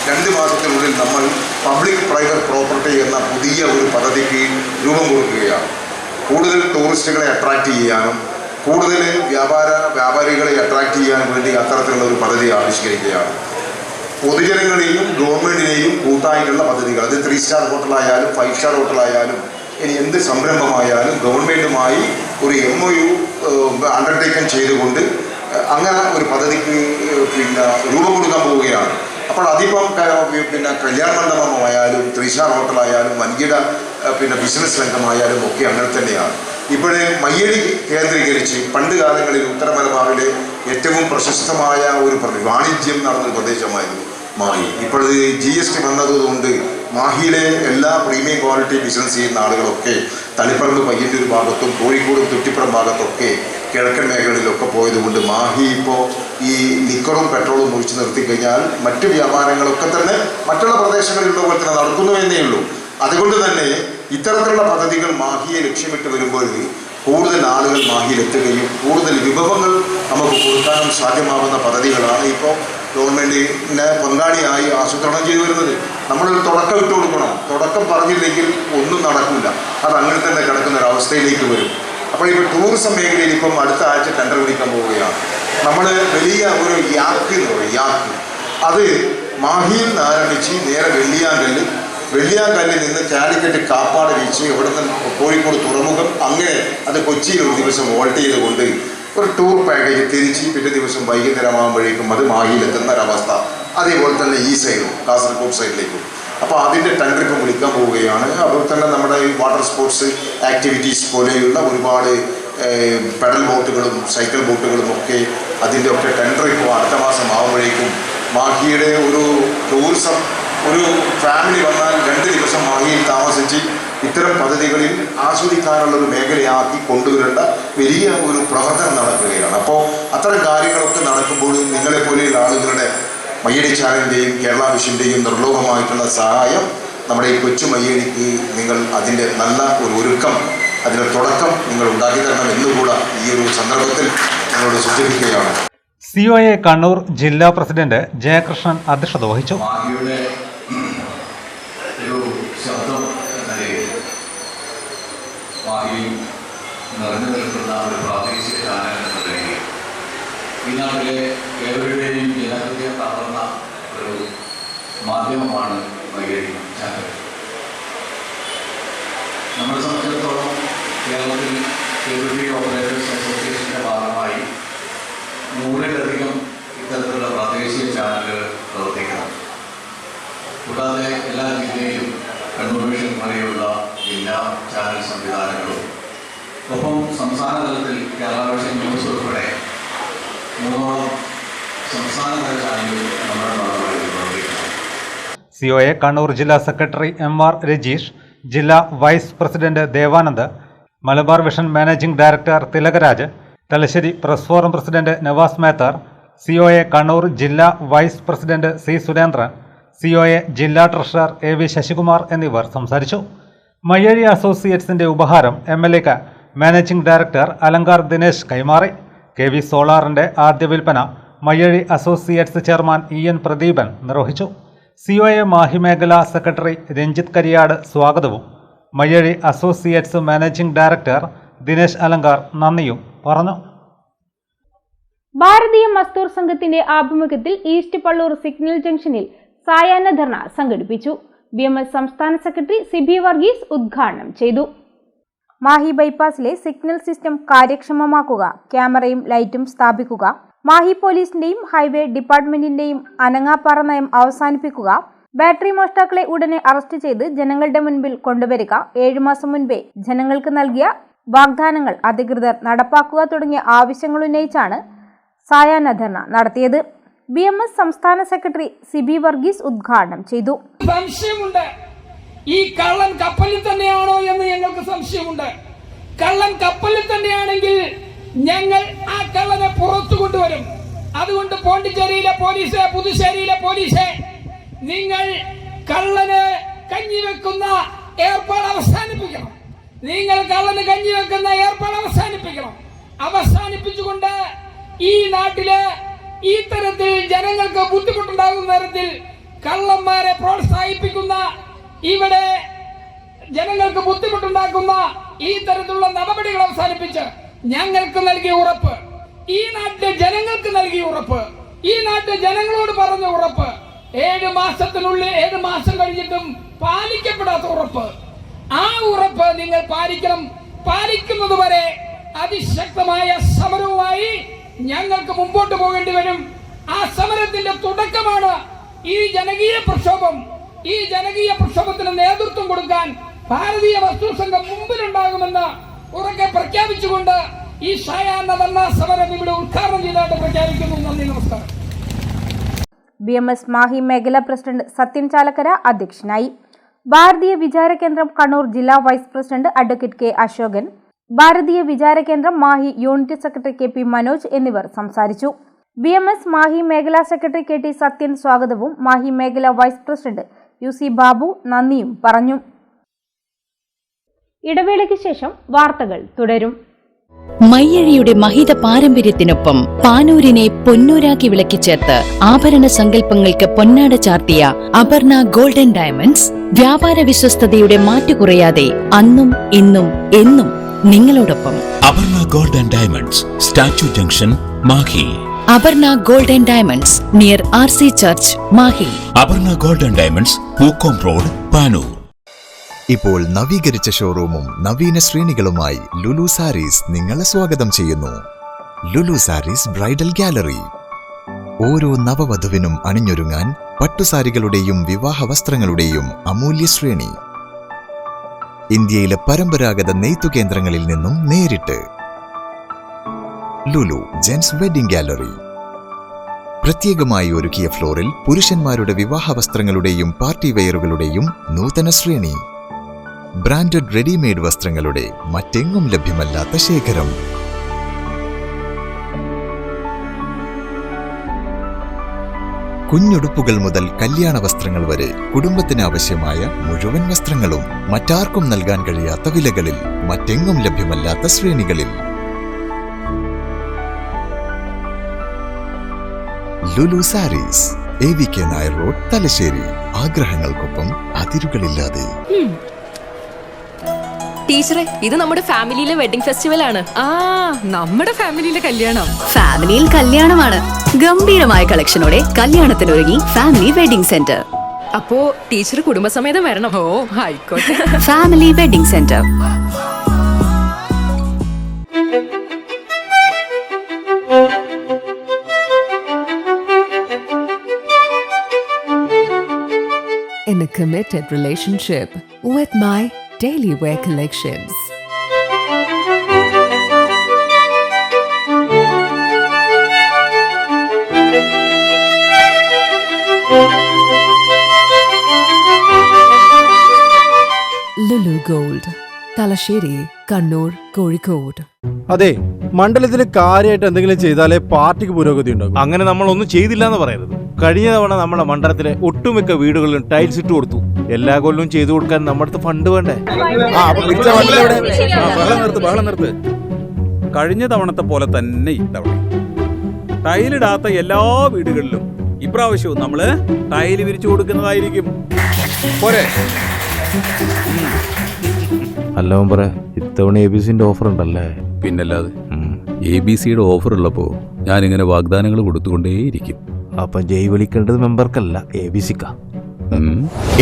2 മാസത്തിനുള്ളിൽ നമ്മൾ പബ്ലിക് പ്രൈവറ്റ് പ്രോപ്പർട്ടി എന്ന പുതിയ ഒരു പദ്ധതിക്ക് രൂപം കൊടുക്കുകയാണ്. കൂടുതൽ ടൂറിസ്റ്റുകളെ അട്രാക്റ്റ് ചെയ്യാനും കൂടുതൽ വ്യാപാരികളെ അട്രാക്റ്റ് ചെയ്യാനും വേണ്ടി അത്തരത്തിലുള്ള ഒരു പദ്ധതി ആവിഷ്കരിക്കുകയാണ്. പൊതുജനങ്ങളെയും ഗവൺമെൻറ്റിനെയും കൂട്ടായിട്ടുള്ള പദ്ധതികൾ, അത് 3 സ്റ്റാർ ഹോട്ടലായാലും 5 സ്റ്റാർ ഹോട്ടലായാലും ഇനി എന്ത് സംരംഭമായാലും ഗവൺമെൻറ്റുമായി ഒരു MOU അണ്ടർടേക്കൻ ചെയ്തുകൊണ്ട് അങ്ങനെ ഒരു പദ്ധതിക്ക് രൂപം കൊടുക്കാൻ പോവുകയാണ്. അപ്പോൾ അതിപ്പം കല്യാണ മണ്ഡപമായാലും 3 സ്റ്റാർ ഹോട്ടലായാലും വൻകിട ബിസിനസ് രംഗമായാലും ഒക്കെ അങ്ങനെ തന്നെയാണ്. ഇപ്പോഴേ മയ്യഴി കേന്ദ്രീകരിച്ച് പണ്ട് കാലങ്ങളിൽ ഉത്തര മലബാറിലെ ഏറ്റവും പ്രശസ്തമായ ഒരു വാണിജ്യം നടന്നൊരു പ്രദേശമായിരുന്നു മാഹി. ഇപ്പോഴത് GST വന്നതുകൊണ്ട് മാഹിയിലെ എല്ലാ പ്രീമിയം ക്വാളിറ്റി ബിസിനസ് ചെയ്യുന്ന ആളുകളൊക്കെ തളിപ്പറമ്പ് പയ്യന്നൂർ ഭാഗത്തും കോഴിക്കോട് തുറ്റിപ്പുറം ഭാഗത്തൊക്കെ കിഴക്കൻ മേഖലകളിലൊക്കെ പോയതുകൊണ്ട് മാഹി ഇപ്പോൾ ഈ ലിക്കറും പെട്രോളും ഒഴിച്ച് നിർത്തിക്കഴിഞ്ഞാൽ മറ്റ് വ്യാപാരങ്ങളൊക്കെ തന്നെ മറ്റുള്ള പ്രദേശങ്ങളിലുള്ള പോലെ തന്നെ നടക്കുന്നു എന്നേ ഉള്ളൂ. അതുകൊണ്ട് തന്നെ ഇത്തരത്തിലുള്ള പദ്ധതികൾ മാഹിയെ ലക്ഷ്യമിട്ട് വരുമ്പോൾ കൂടുതൽ ആളുകൾ മാഹിയിലെത്തുകയും കൂടുതൽ വിഭവങ്ങൾ നമുക്ക് കൊടുക്കാനും സാധ്യമാകുന്ന പദ്ധതികളാണ് ഇപ്പോൾ ഗവൺമെൻറ്റിനെ പങ്കാളിയായി ആസൂത്രണം ചെയ്തു വരുന്നത്. നമ്മളൊരു തുടക്കം ഇട്ട് കൊടുക്കണം. തുടക്കം പറഞ്ഞില്ലെങ്കിൽ ഒന്നും നടക്കില്ല. അത് അങ്ങനെ തന്നെ കിടക്കുന്ന ഒരവസ്ഥയിലേക്ക് വരും. അപ്പോൾ ഇപ്പോൾ ടൂറിസം മേഖലയിൽ ഇപ്പം അടുത്ത ആഴ്ച ടെൻഡർ വിളിക്കാൻ പോവുകയാണ്. നമ്മൾ വലിയ ഒരു യാക്ക് എന്ന് പറയും, യാക്ക്. അത് മാഹിയിൽ നിന്ന് ആരംഭിച്ച് നേരെ വെള്ളിയാങ്കല്ലിൽ നിന്ന് കാലിക്കറ്റ് കാപ്പാട് ബീച്ച്, ഇവിടെ നിന്ന് കോഴിക്കോട് തുറമുഖം, അങ്ങനെ അത് കൊച്ചിയിൽ ഒരു ദിവസം വോൾട്ട് ചെയ്തുകൊണ്ട് ഒരു ടൂർ പാക്കേജ് തിരിച്ച് പിറ്റേ ദിവസം വൈകുന്നേരമാകുമ്പോഴേക്കും അത് മാഹിയിലെത്തുന്ന ഒരവസ്ഥ. അതേപോലെ തന്നെ ഈ സൈഡും കാസർഗോഡ് സൈഡിലേക്കും. അപ്പോൾ അതിൻ്റെ ടെൻഡർ ഇപ്പം വിളിക്കാൻ പോവുകയാണ്. അതുപോലെ തന്നെ നമ്മുടെ ഈ വാട്ടർ സ്പോർട്സ് ആക്ടിവിറ്റീസ് പോലെയുള്ള ഒരുപാട് പെഡൽ ബോട്ടുകളും സൈക്കിൾ ബോട്ടുകളും ഒക്കെ അതിൻ്റെ ഒക്കെ ടെൻഡർ ഇപ്പോൾ അടുത്ത മാസം ആകുമ്പോഴേക്കും മാഹിയുടെ ഒരു ടൂറിസം, ഒരു ഫാമിലി വന്നാൽ 2 ദിവസം മാഹിയിൽ താമസിച്ച് ഇത്തരം പദ്ധതികളിൽ ആസ്വദിക്കാനുള്ള ഒരു മേഖലയാക്കി കൊണ്ടുവരേണ്ട വലിയ ഒരു പ്രവർത്തനം നടക്കുകയാണ്. അപ്പോൾ അത്തരം കാര്യങ്ങളൊക്കെ നടക്കുമ്പോൾ നിങ്ങളെപ്പോലെയുള്ള ആളുകളുടെ മയ്യഴി ചാനലിൻ്റെയും കേരള വിഷൻ്റെയും നിർലോഭമായിട്ടുള്ള സഹായം നമ്മുടെ ഈ കൊച്ചു മയ്യഴിക്ക് നിങ്ങൾ അതിൻ്റെ നല്ല ഒരു ഒരുക്കം, അതിൻ്റെ തുടക്കം നിങ്ങൾ ഉണ്ടാക്കി തരണം എന്നുകൂടെ ഈ ഒരു സന്ദർഭത്തിൽ നിങ്ങളോട് സൂചിപ്പിക്കുകയാണ്. COA കണ്ണൂർ ജില്ലാ പ്രസിഡന്റ് ജയകൃഷ്ണൻ അധ്യക്ഷത വഹിച്ചു. നിറഞ്ഞു നിൽക്കുന്ന ഒരു പ്രാദേശിക ചാനൽ എന്ന നിലയിൽ ഈ നാട്ടിലെ ഏവരുടെയും ജനഹൃദയം തകർന്ന ഒരു മാധ്യമമാണ് മയ്യഴി ചാനൽ. നമ്മളെ സംബന്ധിച്ചിടത്തോളം കേരളത്തിൽ കേബിൾ ടി വി ഓപ്പറേറ്റേഴ്സ് അസോസിയേഷൻ്റെ ഭാഗമായി 100-ലധികം ഇത്തരത്തിലുള്ള പ്രാദേശിക ചാനലുകൾ പ്രവർത്തിക്കണം. കൂടാതെ എല്ലാ ജില്ലയിലും കണ്ണൂർ വിഷൻ വരെയുള്ള ജില്ലാ ചാനൽ സംവിധാനങ്ങളും, ഒപ്പം സംസ്ഥാന തലത്തിൽ കേരള വിഷൻ ന്യൂസ് ഉൾപ്പെടെ 3 സംസ്ഥാനതല ചാനലുകൾ നമ്മുടെ ഭാഗമായി പ്രവർത്തിക്കണം. COA കണ്ണൂർ ജില്ലാ സെക്രട്ടറി MR രജീഷ്, ജില്ലാ vice president Devanand, Malabar vision managing director Thilakaraj, Thalassery press forum president Navas Methar, COA Kannur ജില്ലാ vice president C Surendran, COA ജില്ലാ ട്രഷറർ AV ശശികുമാർ എന്നിവർ സംസാരിച്ചു. മയ്യഴി അസോസിയേറ്റ്സിന്റെ ഉപഹാരം MLAക്ക് മാനേജിംഗ് ഡയറക്ടർ അലങ്കാർ ദിനേശ് കൈമാറി. KV സോളാറിന്റെ ആദ്യ വിൽപ്പന Mayyazhi associates chairman EN Pradeepan നിർവഹിച്ചു. COA മാഹി മേഖലാ സെക്രട്ടറി രഞ്ജിത്ത് കരിയാട് സ്വാഗതവും Mayyazhi associates managing director Dinesh Alankar നന്ദിയും പറഞ്ഞു. ഭാരതീയ മസ്ദൂർ സംഘത്തിന്റെ ആഭിമുഖ്യത്തിൽ ഈസ്റ്റ് പള്ളൂർ സിഗ്നൽ ജംഗ്ഷനിൽ സായാഹ്ന ധർണ സംഘടിപ്പിച്ചു. BMS സംസ്ഥാന സെക്രട്ടറി സിബി വർഗീസ് ഉദ്ഘാടനം ചെയ്തു. മാഹി ബൈപ്പാസിലെ സിഗ്നൽ സിസ്റ്റം കാര്യക്ഷമമാക്കുക, ക്യാമറയും ലൈറ്റും സ്ഥാപിക്കുക, മാഹി പോലീസിന്റെയും ഹൈവേ ഡിപ്പാർട്ട്മെന്റിന്റെയും അനങ്ങാപ്പാറ നയം അവസാനിപ്പിക്കുക, ബാറ്ററി മോഷ്ടാക്കളെ ഉടനെ അറസ്റ്റ് ചെയ്ത് ജനങ്ങളുടെ മുൻപിൽ കൊണ്ടുവരിക, 7 മാസം മുൻപേ ജനങ്ങൾക്ക് നൽകിയ വാഗ്ദാനങ്ങൾ അധികൃതർ നടപ്പാക്കുക തുടങ്ങിയ ആവശ്യങ്ങൾ ഉന്നയിച്ചാണ് സായാഹ്ന ധർണ നടത്തിയത്. BMS സംസ്ഥാന സെക്രട്ടറി സിബി വർഗീസ് ഉദ്ഘാടനം ചെയ്തു. സംശയമുണ്ട്, ഈ കള്ളൻ കപ്പലിൽ തന്നെയാണോ എന്ന് ഞങ്ങൾക്ക് സംശയമുണ്ട്. കള്ളൻ കപ്പലിൽ തന്നെയാണെങ്കിൽ ഞങ്ങൾ ആ കള്ളനെ പുറത്തു കൊണ്ടുവരും. അതുകൊണ്ട് പോണ്ടിച്ചേരിയിലെ പോലീസ്, പുതുശ്ശേരിയിലെ പോലീസ്, നിങ്ങൾ കള്ളന് കഞ്ഞിവെക്കുന്ന ഏർപ്പാട് അവസാനിപ്പിക്കണം. നിങ്ങൾ കള്ളന് കഞ്ഞിവെക്കുന്ന ഏർപ്പാട് അവസാനിപ്പിക്കണം. അവസാനിപ്പിച്ചുകൊണ്ട് ഈ നാട്ടില് ഈ തരത്തിൽ ജനങ്ങൾക്ക് ബുദ്ധിമുട്ടുണ്ടാകുന്ന തരത്തിൽ കള്ളന്മാരെ പ്രോത്സാഹിപ്പിക്കുന്ന, ഇവിടെ ജനങ്ങൾക്ക് ബുദ്ധിമുട്ടുണ്ടാക്കുന്ന ഈ തരത്തിലുള്ള നടപടികൾ അവസാനിപ്പിച്ച് ഞങ്ങൾക്ക് നൽകിയ ഉറപ്പ്, ഈ നാട്ടിലെ ജനങ്ങൾക്ക് നൽകിയ ഉറപ്പ്, ഈ നാട്ടിലെ ജനങ്ങളോട് പറഞ്ഞ ഉറപ്പ്, 7 മാസത്തിനുള്ളിൽ 7 മാസം കഴിഞ്ഞിട്ടും പാലിക്കപ്പെടാത്ത ഉറപ്പ്, ആ ഉറപ്പ് നിങ്ങൾ പാലിക്കണം. പാലിക്കുന്നത് വരെ അതിശക്തമായ സമരവുമായി ഞങ്ങൾക്ക് മുമ്പോട്ട് പോകേണ്ടി വരും. ആ സമരത്തിന്റെ തുടക്കമാണ് ഈ ജനകീയ പ്രക്ഷോഭം. ഈ ജനകീയ പ്രക്ഷോഭത്തിന് നേതൃത്വം കൊടുക്കാൻ ഭാരതീയ മസ്ദൂർ സംഘം മുമ്പിലുണ്ടാകുമെന്ന് ഉറക്കെ പ്രഖ്യാപിച്ചുകൊണ്ട് ഈ സായാഹ്ന ധർണാ സമരം ഇവിടെ ഉദ്ഘാടനം ചെയ്തതായിട്ട് പ്രഖ്യാപിക്കുന്നു. നന്ദി, നമസ്കാരം. BMS മാഹി മേഖലാ പ്രസിഡന്റ് സത്യൻ ചാലക്കര അധ്യക്ഷനായി. ഭാരതീയ വിചാര കേന്ദ്രം കണ്ണൂർ ജില്ലാ vice president advocate K Ashokan, Bharatiya Vichara Kendram Mahe unit secretary KP Manoj എന്നിവർ സംസാരിച്ചു. BMS മാഹി മേഖലാ സെക്രട്ടറി KT സത്യൻ സ്വാഗതവും മാഹി മേഖലാ വൈസ് പ്രസിഡന്റ് UC ബാബു നന്ദിയും പറഞ്ഞു. ഇടവേളയ്ക്ക് ശേഷം വാർത്തകൾ തുടരും. മയ്യഴിയുടെ മഹിത പാരമ്പര്യത്തിനൊപ്പം പാനൂരിനെ പൊന്നൂരാക്കി വിളക്കിച്ചേർത്ത് ആഭരണ സങ്കല്പങ്ങൾക്ക് പൊന്നാട ചാർത്തിയ അപർണ ഗോൾഡൻ ഡയമണ്ട്സ് വ്യാപാര വിശ്വസ്തതയുടെ മാറ്റുകുറയാതെ അന്നും ഇന്നും എന്നും നിങ്ങളോടൊപ്പം. Aparna golden diamonds, statue junction, Mahe. Aparna golden diamonds near RC church, Mahe. Aparna golden diamonds, Pookkom road, Panoor. ഇപ്പോൾ നവീകരിച്ച ഷോറൂമും നവീന ശ്രേണികളുമായി ലുലു സാരീസ് നിങ്ങളെ സ്വാഗതം ചെയ്യുന്നു. Lulu sarees bridal gallery. ഓരോ നവവധുവിനും അണിഞ്ഞൊരുങ്ങാൻ പട്ടുസാരികളുടെയും വിവാഹ വസ്ത്രങ്ങളുടെയും അമൂല്യ ശ്രേണി. ഇന്ത്യയിലെ പരമ്പരാഗത നെയ്ത്തു കേന്ദ്രങ്ങളിൽ നിന്നും നേരിട്ട്. Lulu gents wedding gallery. പ്രത്യേകമായി ഒരുക്കിയ ഫ്ലോറിൽ പുരുഷന്മാരുടെ വിവാഹ വസ്ത്രങ്ങളുടെയും പാർട്ടി വെയറുകളുടെയും നൂതന ശ്രേണി. ബ്രാൻഡഡ് റെഡിമെയ്ഡ് വസ്ത്രങ്ങളുടെ മറ്റെങ്ങും ലഭ്യമല്ലാത്ത ശേഖരം. കുഞ്ഞുടുപ്പുകൾ മുതൽ കല്യാണ വസ്ത്രങ്ങൾ വരെ കുടുംബത്തിന് ആവശ്യമായ മുഴുവൻ വസ്ത്രങ്ങളും മറ്റാർക്കും നൽകാൻ കഴിയാത്ത വിലകളിൽ, മറ്റെങ്ങും ലഭ്യമല്ലാത്ത ശ്രേണികളിൽ. Lulu sarees, AVK Nair road, Thalassery. ആഗ്രഹങ്ങൾക്കൊപ്പം അതിരുകളില്ലാതെ. ടീച്ചറെ, ഇത് നമ്മുടെ ഫാമിലിയിലെ വെഡിങ് ഫെസ്റ്റിവൽ ആണ്. നമ്മുടെ ഫാമിലിയിലെ കല്യാണം. ഫാമിലിയിൽ കല്യാണമാണ്. ഗംഭീരമായ കളക്ഷനോടെ കല്യാണത്തിനൊരുങ്ങി ഫാമിലി വെഡിംഗ് സെന്റർ. അപ്പോ ടീച്ചർ കുടുംബസമേതം വരണം. ഓ, ആയിക്കോട്ടെ. Family wedding centre. In a committed relationship with my daily wear collections. Lulu Gold, Thalassery, Kannur, Kozhikode. അതെ, മണ്ഡലത്തിൽ കാര്യമായിട്ട് എന്തെങ്കിലും ചെയ്താലേ പാർട്ടിക്ക് പുരോഗതി ഉണ്ടാകും. അങ്ങനെ നമ്മളൊന്നും ചെയ്തില്ല എന്ന് പറയരുത്. കഴിഞ്ഞ തവണ നമ്മുടെ മണ്ഡലത്തിലെ ഒട്ടുമിക്ക വീടുകളിലും ടൈൽസ് ഇട്ട് കൊടുത്തു. എല്ലാ കൊല്ലവും ചെയ്തു കൊടുക്കാൻ നമ്മുടെ ഫണ്ട് വേണ്ടേ? ബഹളം നിർത്ത്. കഴിഞ്ഞ തവണത്തെ പോലെ തന്നെ ഇത്തവണ ടൈലിടാത്ത എല്ലാ വീടുകളിലും ഇപ്രാവശ്യവും നമ്മള് ടൈല് വിരിച്ചു കൊടുക്കുന്നതായിരിക്കും. പോരെ? അല്ല പറ, ഇത്തവണ ABCന്റെ ഓഫർ ഉണ്ടല്ലേ? പിന്നല്ലാതെ. ABCയുടെ ഓഫർ ഉള്ളപ്പോ ഞാനിങ്ങനെ വാഗ്ദാനങ്ങൾ കൊടുത്തുകൊണ്ടേയിരിക്കും. അപ്പൊ ജയ് വിളിക്കേണ്ടത് മെമ്പർക്കല്ല, ABCക്കാ.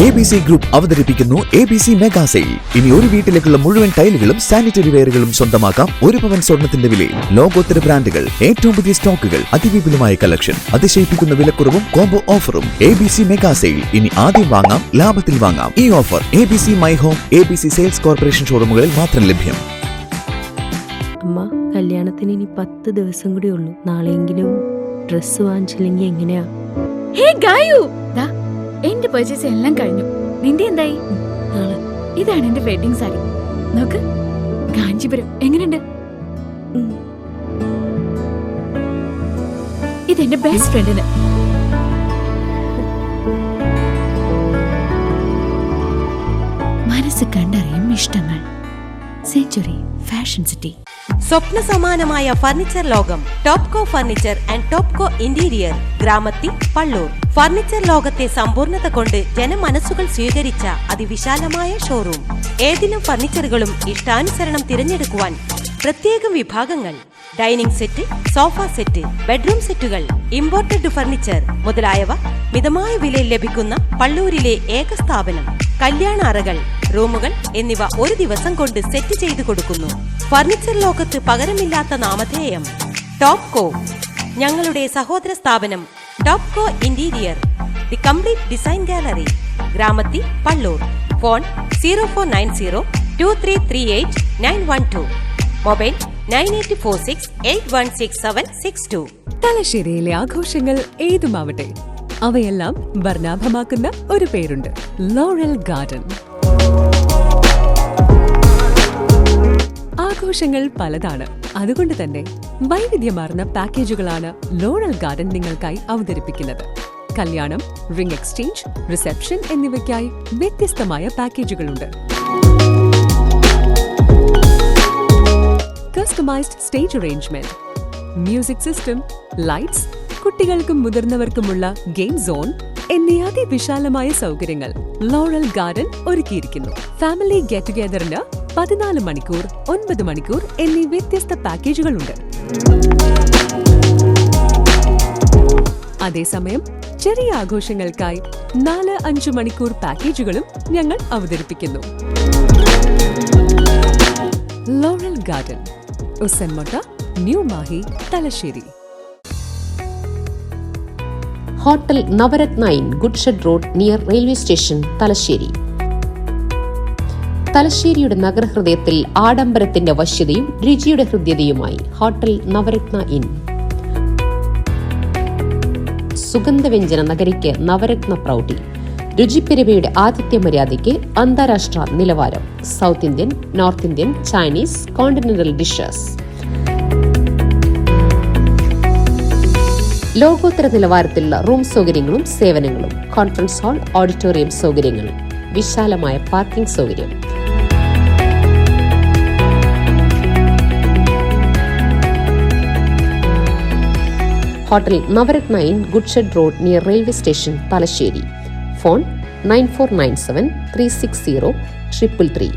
ABC ഗ്രൂപ്പ് അവതരിപ്പിക്കുന്നു ABC മെഗാ സെയിൽ. ഇനി ഒരു വീട്ടിലേക്കുള്ള മുഴുവൻ ടൈലുകളും സാനിറ്ററി വെയറുകളും സ്വന്തമാക്കാം 1 പവൻ സ്വർണത്തിന്റെ വിലയിൽ. ലോകോത്തര ബ്രാൻഡുകൾ, ഏറ്റവും പുതിയ സ്റ്റോക്കുകൾ, അതിവിപുലമായ കളക്ഷൻ, അതിശയിപ്പിക്കുന്ന വിലക്കുറവും കോംബോ ഓഫറും. ABC mega sale. ഇനി ആദ്യം വാങ്ങാം, ലാഭത്തിൽ വാങ്ങാം. ഈ offer ABC my home, ABC sales corporation ഷോറൂമുകളിൽ മാത്രം ലഭ്യം. അമ്മ, കല്യാണത്തിന് ഇനി 10 ദിവസം കൂടി ഉള്ളൂ. നാളെയെങ്കിലും ഡ്രസ് വാങ്ങിച്ചില്ലെങ്കിൽ എങ്ങനെയാ? ഹേ ഗായു, എന്റെ പർച്ചേസ് എല്ലാം കഴിഞ്ഞു. നിന്റെ എന്തായി? ഇതാണ് എന്റെ വെഡിങ് സാരി. നോക്ക്, കാഞ്ചീപുരം എങ്ങനെയുണ്ട്? ഇതെന്റെ ബെസ്റ്റ് ഫ്രണ്ടിന്. മനസ്സ് കണ്ടറിയും ഇഷ്ടങ്ങൾ. Century fashion city. സ്വപ്ന സമാനമായ ഫർണിച്ചർ ലോകം Topco furniture and Topco interior, Gramathi, Palloor. Furniture ലോകത്തെ സമ്പൂർണ്ണത കൊണ്ട് ജനമനസ്സുകൾ സ്വീകരിച്ച അതിവിശാലമായ ഷോറൂം. ഏതിനും ഫർണിച്ചറുകളും ഇഷ്ടാനുസരണം തിരഞ്ഞെടുക്കുവാൻ പ്രത്യേകം വിഭാഗങ്ങൾ. Dining set, sofa set, bedroom സെറ്റുകൾ, ഇമ്പോർട്ടഡ് ഫർണിച്ചർ മുതലായവ മിതമായ വിലയിൽ ലഭിക്കുന്ന പള്ളൂരിലെ ഏക സ്ഥാപനം. കല്യാണ അറകൾ, റൂമുകൾ എന്നിവ ഒരു ദിവസം കൊണ്ട് സെറ്റ് ചെയ്തു കൊടുക്കുന്നു. ഫർണിച്ചർ ലോകത്ത് പകരമില്ലാത്ത നാമധേയം ടോപ്കോ. ഞങ്ങളുടെ സഹോദര സ്ഥാപനം Topco interior, the complete design gallery, Gramathi, Palloor. Phone 04902338 mobile 9846816762. തലശ്ശേരിയിലെ ആഘോഷങ്ങൾ ഏതുമാവട്ടെ, അവയെല്ലാം വർണ്ണാഭമാക്കുന്ന ഒരു പേരുണ്ട്: ലോറൽ ഗാർഡൻ. ആഘോഷങ്ങൾ പലതാണ്. അതുകൊണ്ട് തന്നെ വൈവിധ്യമാർന്ന പാക്കേജുകളാണ് ലോറൽ ഗാർഡൻ നിങ്ങൾക്കായി അവതരിപ്പിക്കുന്നത്. കല്യാണം, റിംഗ് എക്സ്ചേഞ്ച്, റിസപ്ഷൻ എന്നിവയ്ക്കായി വ്യത്യസ്തമായ പാക്കേജുകളുണ്ട്. Customised stage arrangement, music system, lights, കുട്ടികൾക്കും മുതിർന്നവർക്കുമുള്ള ഗെയിം സോൺ എന്നീ അതിവിശാലമായ സൗകര്യങ്ങൾ ലോറൽ ഗാർഡൻ ഒരുക്കിയിരിക്കുന്നു. ഫാമിലി ഗെറ്റ് ടുഗെദറിന് 14 മണിക്കൂർ, 9 മണിക്കൂർ എന്നീ വ്യത്യസ്ത പാക്കേജുകളുണ്ട്. അതേസമയം ചെറിയ ആഘോഷങ്ങൾക്കായി 4-5 മണിക്കൂർ പാക്കേജുകളും ഞങ്ങൾ അവതരിപ്പിക്കുന്നു. Laurel garden, Usanmotta, new Mahe, Thalassery. Hotel Navaratna in goods shed road near railway station, Thalassery. തലശ്ശേരിയുടെ നഗരഹൃദയത്തിൽ ആഡംബരത്തിന്റെ വശ്യതയും രുചിയുടെ ഹൃദ്യതയുമായി ഹോട്ടൽ നവരത്ന ഇൻ. സുഗന്ധവ്യഞ്ജന നഗരിക്ക് നവരത്ന പ്രൗഢി. രുചിപ്പെരുമയുടെ ആതിഥ്യ മര്യാദയ്ക്ക് അന്താരാഷ്ട്ര നിലവാരം. South Indian, north Indian, Chinese, continental dishes. ലോകോത്തര നിലവാരത്തിലുള്ള റൂം സൗകര്യങ്ങളും സേവനങ്ങളും. കോൺഫറൻസ് ഹാൾ, ഓഡിറ്റോറിയം സൗകര്യങ്ങൾ, വിശാലമായ പാർക്കിംഗ് സൗകര്യം. Hotel Navaratna in goods shed road near railway station, Thalassery. Phone 9497 360 333.